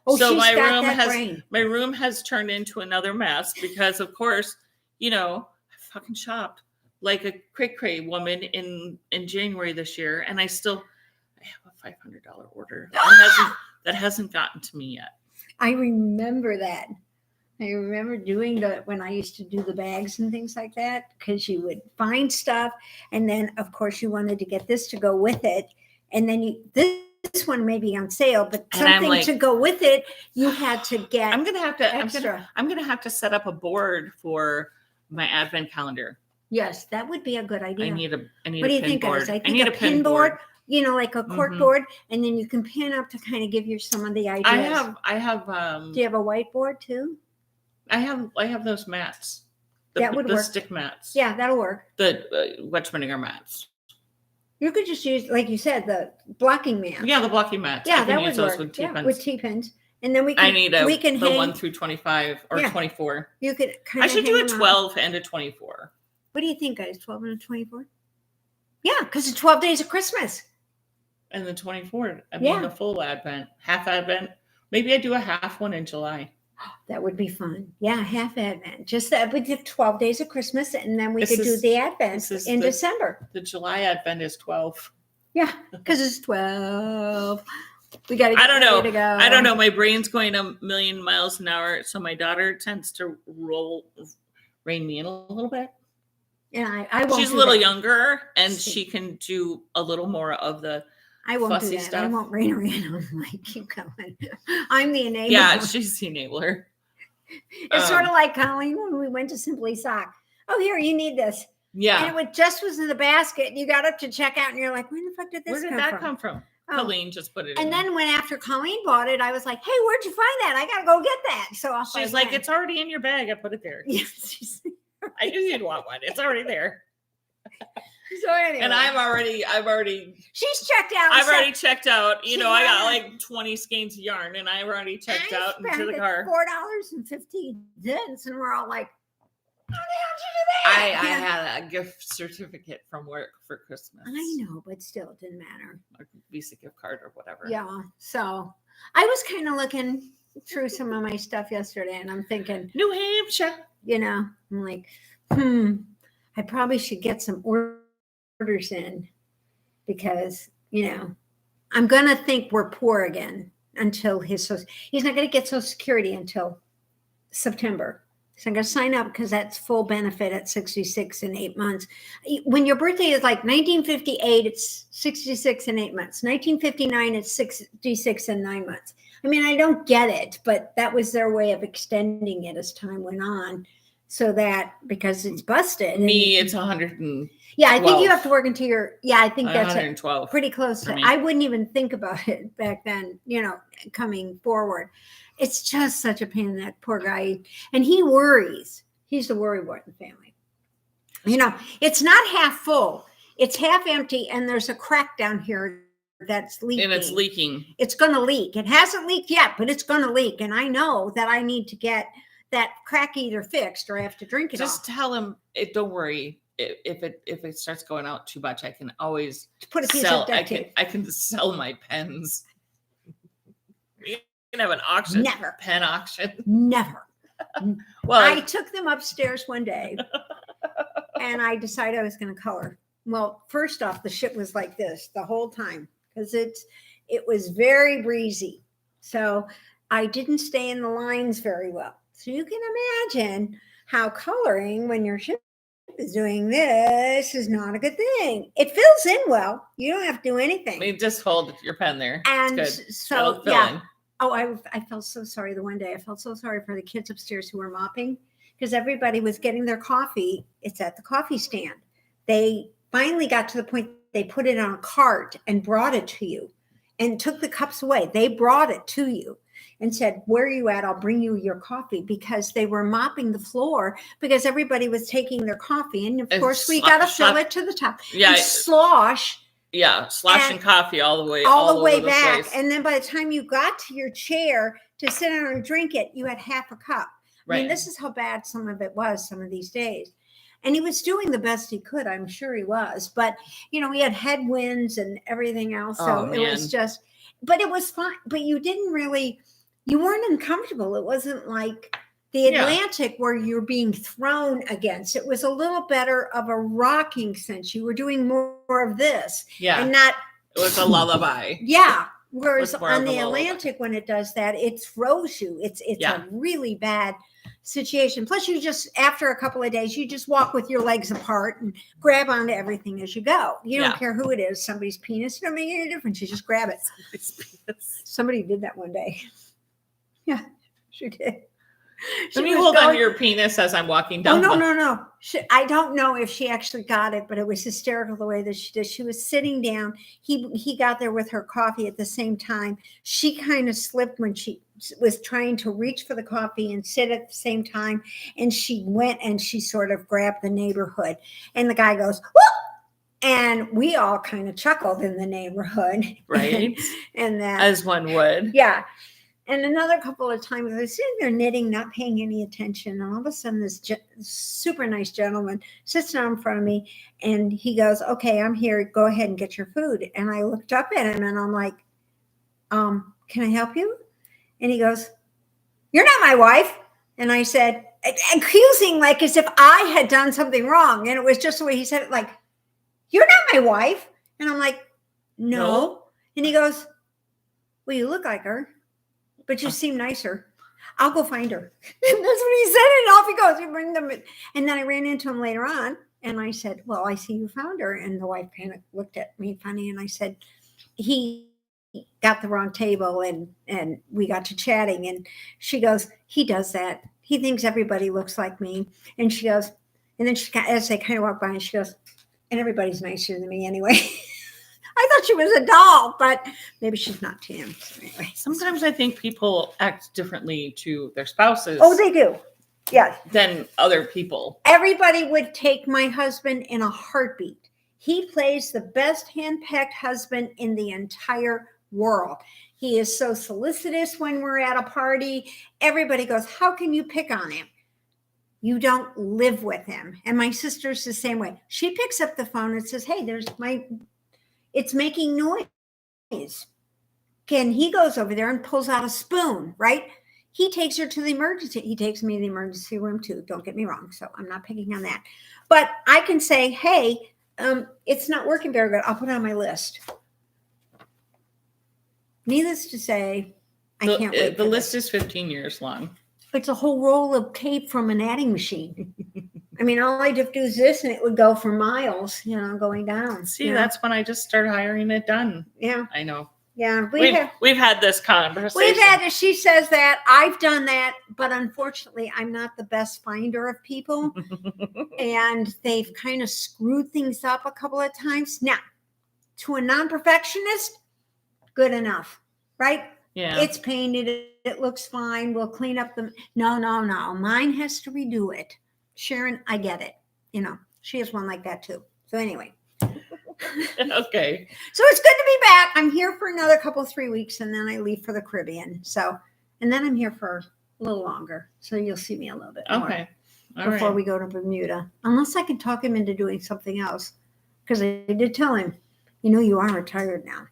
Oh, so she's my got room that has brain. my room has turned into another mess because of course, I fucking shopped like a cray woman in January this year, and I have a $500 order that hasn't gotten to me yet. I remember that. I remember doing when I used to do the bags and things like that, because you would find stuff, and then of course you wanted to get this to go with it, and then this one may be on sale, but something to go with it, you had to get. I'm gonna have to extra. I'm gonna have to set up a board for my advent calendar. Yes, that would be a good idea. I need a what do you think, board. guys? I think I need a pin board. Like a cork board, and then you can pin up to kind of give you some of the ideas. I have. Do you have a whiteboard too? I have those mats. That would the work. Stick mats. Yeah, that'll work. The Wetschmininger mats. You could just use, like you said, the blocking mats. Yeah, the blocking mats. Yeah, I can that use would those work. with T-pins. With T-pins, and then we can. I need the hang, 1 through 25 or 24. You could. I should do a 12 and a 24. What do you think, guys? 12 and a 24? Yeah, because it's 12 days of Christmas. And the 24. I mean, the full Advent, half Advent. Maybe I do a half one in July. That would be fun. Yeah, half Advent. Just that we did 12 days of Christmas, and then we could do the Advent in December. The July Advent is 12. Yeah, because it's 12. We got to get ready to go. I don't know. My brain's going a million miles an hour. So my daughter tends to rein me in a little bit. Yeah, I won't. She's a little younger, and she can do a little more of the fussy do that. stuff. I won't rein her in. I'm like, keep going. I'm the enabler. Yeah, she's the enabler. It's sort of like Colleen when we went to Simply Sock. Oh, here, you need this. Yeah. And it was in the basket, and you got up to check out, and you're like, where the fuck did this come from? Oh. Colleen just put it in. And then after Colleen bought it, I was like, hey, where'd you find that? I got to go get that. So she's like, it's already in your bag. I put it there. Yes. I knew you'd want one. It's already there. So anyway. And I've already. She's checked out. I've already checked out. I got like 20 skeins of yarn, and I've already checked out into the car. $4.50, and we're all like, how the hell did you do that? I had a gift certificate from work for Christmas. I know, but still, it didn't matter. A Visa gift card or whatever. Yeah. So I was kind of looking through some of my stuff yesterday, and I'm thinking, New Hampshire. I'm like, I probably should get some orders in, because, I'm going to think we're poor again until he's not going to get Social Security until September. So I'm going to sign up because that's full benefit at 66 and 8 months. When your birthday is like 1958, it's 66 and 8 months. 1959, it's 66 and 9 months. I mean, I don't get it, but that was their way of extending it as time went on. So that, because it's busted. It's 100. Yeah, I think you have to work until I think that's 112. Pretty close to. I wouldn't even think about it back then, coming forward. It's just such a pain in that poor guy. And he worries. He's the worrywart in the family. It's not half full. It's half empty, and there's a crack down here that's leaking. And it's leaking. It's going to leak. It hasn't leaked yet, but it's going to leak. And I know that I need to get that crack either fixed or I have to drink it Just off. tell him, don't worry. If it starts going out too much, I can always put a piece of duct tape. I can sell my pens. You can have an auction. Never. Pen auction. Never. Well, I took them upstairs one day and I decided I was going to color. Well, first off, the shit was like this the whole time because it was very breezy. So I didn't stay in the lines very well. So you can imagine how coloring when your ship is doing this is not a good thing. It fills in well. You don't have to do anything. Just hold your pen there. And it's good. So, yeah. Oh, I felt so sorry the one day. I felt so sorry for the kids upstairs who were mopping because everybody was getting their coffee. It's at the coffee stand. They finally got to the point they put it on a cart and brought it to you and took the cups away. They brought it to you and said, where are you at? I'll bring you your coffee, because they were mopping the floor because everybody was taking their coffee. And of course, we got to fill it to the top. Yeah. And slosh. Yeah. Sloshing coffee all the way back. Place. And then by the time you got to your chair to sit down and drink it, you had half a cup. I mean, this is how bad some of it was some of these days. And he was doing the best he could. I'm sure he was. But, you know, we had headwinds and everything else. So it was just, but it was fine. But you weren't uncomfortable. It wasn't like the Atlantic where you're being thrown against. It was a little better of a rocking sense. You were doing more of this. Yeah. And not. It was a lullaby. Yeah. Whereas on the Atlantic, when it does that, it throws you. It's a really bad situation. Plus, you just, after a couple of days, you just walk with your legs apart and grab onto everything as you go. You don't care who it is. Somebody's penis, it don't make any difference. You just grab it. Somebody did that one day. Yeah, she did. Let me hold on to your penis as I'm walking down. Oh, no. I don't know if she actually got it, but it was hysterical the way that she did. She was sitting down. He got there with her coffee at the same time. She kind of slipped when she was trying to reach for the coffee and sit at the same time. And she went and she sort of grabbed the neighborhood. And the guy goes, whoop! And we all kind of chuckled in the neighborhood. Right. And that, as one would. Yeah. And another couple of times I was sitting there knitting, not paying any attention. And all of a sudden, this super nice gentleman sits down in front of me and he goes, okay, I'm here. Go ahead and get your food. And I looked up at him and I'm like, can I help you? And he goes, you're not my wife. And I said, accusing like as if I had done something wrong. And it was just the way he said it, like, you're not my wife. And I'm like, no. And he goes, well, you look like her. But you seem nicer. I'll go find her. And that's what he said. And off he goes. You bring them in. And then I ran into him later on. And I said, well, I see you found her. And the wife kind of looked at me funny. And I said, he got the wrong table. And we got to chatting. And she goes, he does that. He thinks everybody looks like me. And she goes, and then as they kind of walk by, and she goes, and everybody's nicer than me anyway. I thought she was a doll, but maybe she's not to him. So anyway. Sometimes I think people act differently to their spouses. Oh, they do. Yes. Than other people. Everybody would take my husband in a heartbeat. He plays the best hand-packed husband in the entire world. He is so solicitous when we're at a party. Everybody goes, how can you pick on him? You don't live with him. And my sister's the same way. She picks up the phone and says, hey, it's making noise. And he goes over there and pulls out a spoon, right? He takes her to the emergency. He takes me to the emergency room too. Don't get me wrong. So I'm not picking on that. But I can say, hey, it's not working very good. I'll put it on my list. Needless to say, I can't wait. The list is 15 years long. It's a whole roll of tape from an adding machine. I mean, all I have to do is this and it would go for miles, going down. See, that's when I just started hiring it done. Yeah. I know. Yeah. We've had this conversation. She says that. I've done that. But unfortunately, I'm not the best finder of people. And they've kind of screwed things up a couple of times. Now, to a non-perfectionist, good enough, right? Yeah. It's painted. It looks fine. We'll clean up the. No. Mine has to redo it. Sharon, I get it. She has one like that too. So anyway. Okay. So it's good to be back. I'm here for another 3 weeks and then I leave for the Caribbean. So, and then I'm here for a little longer. So you'll see me a little bit more. Okay. Before we go to Bermuda. Unless I can talk him into doing something else. Because I did tell him, you are retired now.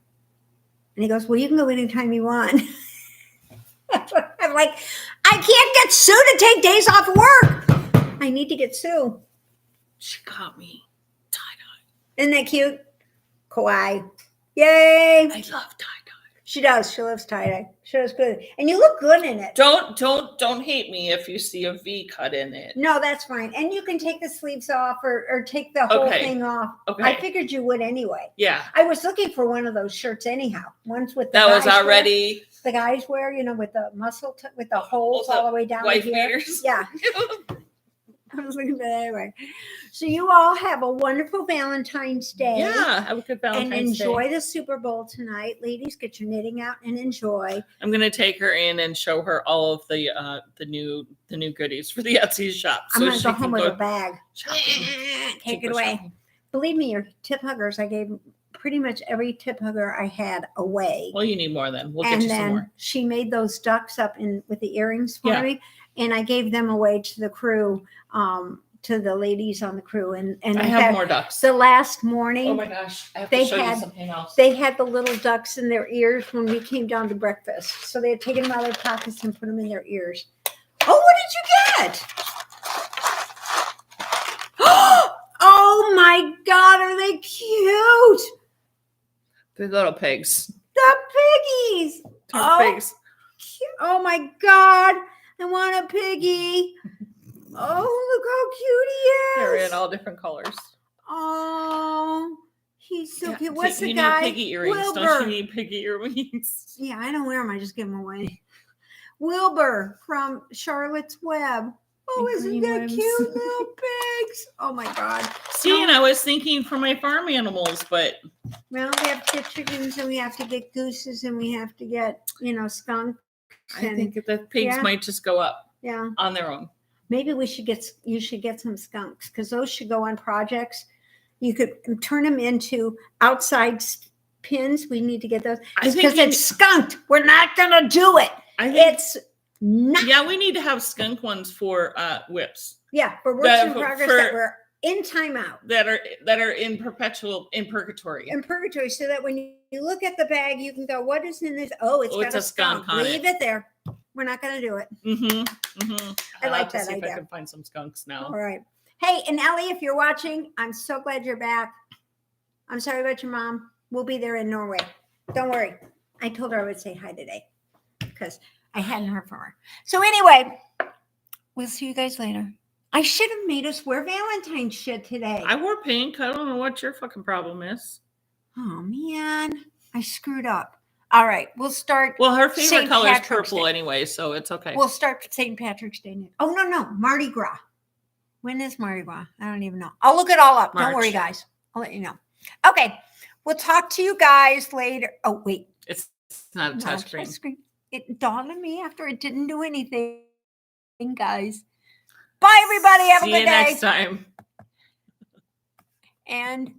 And he goes, well, you can go anytime you want. I'm like, I can't get Sue to take days off work. I need to get Sue. She got me tie-dye. Isn't that cute? Kawaii. Yay. I love tie-dye. She does. She loves tie-dye. She does good. And you look good in it. Don't hate me if you see a V cut in it. No, that's fine. And you can take the sleeves off or take the whole thing off. Okay. I figured you would anyway. Yeah. I was looking for one of those shirts anyhow. Ones with the that was already the guys wear, with the muscle with the holes all the way down white here. beaters. Yeah. I was looking for that anyway. So you all have a wonderful Valentine's Day. Yeah, have a good Valentine's Day. And enjoy the Super Bowl tonight. Ladies, get your knitting out and enjoy. I'm going to take her in and show her all of the new goodies for the Etsy shop. I'm going to go home with a bag. Take it away. Shopping. Believe me, your tip huggers, I gave pretty much every tip hugger I had away. Well, you need more then. We'll get you some more. She made those ducks up with the earrings for me. and I gave them away to the crew, to the ladies on the crew. And I in have fact, more ducks. the last morning, Oh my gosh. I have they to show had- you something else. they had the little ducks in their ears when we came down to breakfast. So they had taken them out of their pockets and put them in their ears. Oh, what did you get? Oh my God, are they cute? The little pigs. The piggies. They're Oh, pigs. cute. Oh my God, I want a piggy. Oh, look how cute he They're is. in all different colors. Oh, he's so Yeah, cute. What's the you guy? need piggy earrings. Wilbur. Don't you need piggy earrings? Yeah, I don't wear them. I just give them away. Wilbur from Charlotte's Web. Oh, And isn't green that ones. cute, little pigs? Oh my God. See, and I was thinking for my farm animals, but Well, we have to get chickens, and we have to get gooses, and we have to get, skunks. I And, think that the pigs yeah. might just go up yeah, on their own. maybe you should get some skunks, because those should go on projects. You could turn them into outside pins. We need to get those I think because it's skunked. We're not gonna do it. I think It's not. yeah, we need to have skunk ones for whips Yeah, for works That- in progress for- that we're in timeout. that are in purgatory. In purgatory, so that when you look at the bag, you can go, "What is in this? Oh, it's got it's a a skunk skunk. on Leave it there. We're not going to do it." I like that See if I idea. can find some skunks now. All right. Hey, and Ellie, if you're watching, I'm so glad you're back. I'm sorry about your mom. We'll be there in Norway. Don't worry. I told her I would say hi today because I hadn't heard from her. So anyway, we'll see you guys later. I should have made us wear Valentine's shit today. I wore pink. I don't know what your fucking problem is. Oh man, I screwed up. All right, we'll start. Well, her favorite St. color is Patrick's purple Day. anyway, so it's okay. We'll start St. Patrick's Day. Oh no, Mardi Gras. When is Mardi Gras? I don't even know. I'll look it all up. Don't worry, March. guys. I'll let you know. Okay, we'll talk to you guys later. Oh wait, It's not a not touch a screen. touchscreen. It dawned on me after it didn't do anything, guys. Bye, everybody. Have a See good you day. next time. And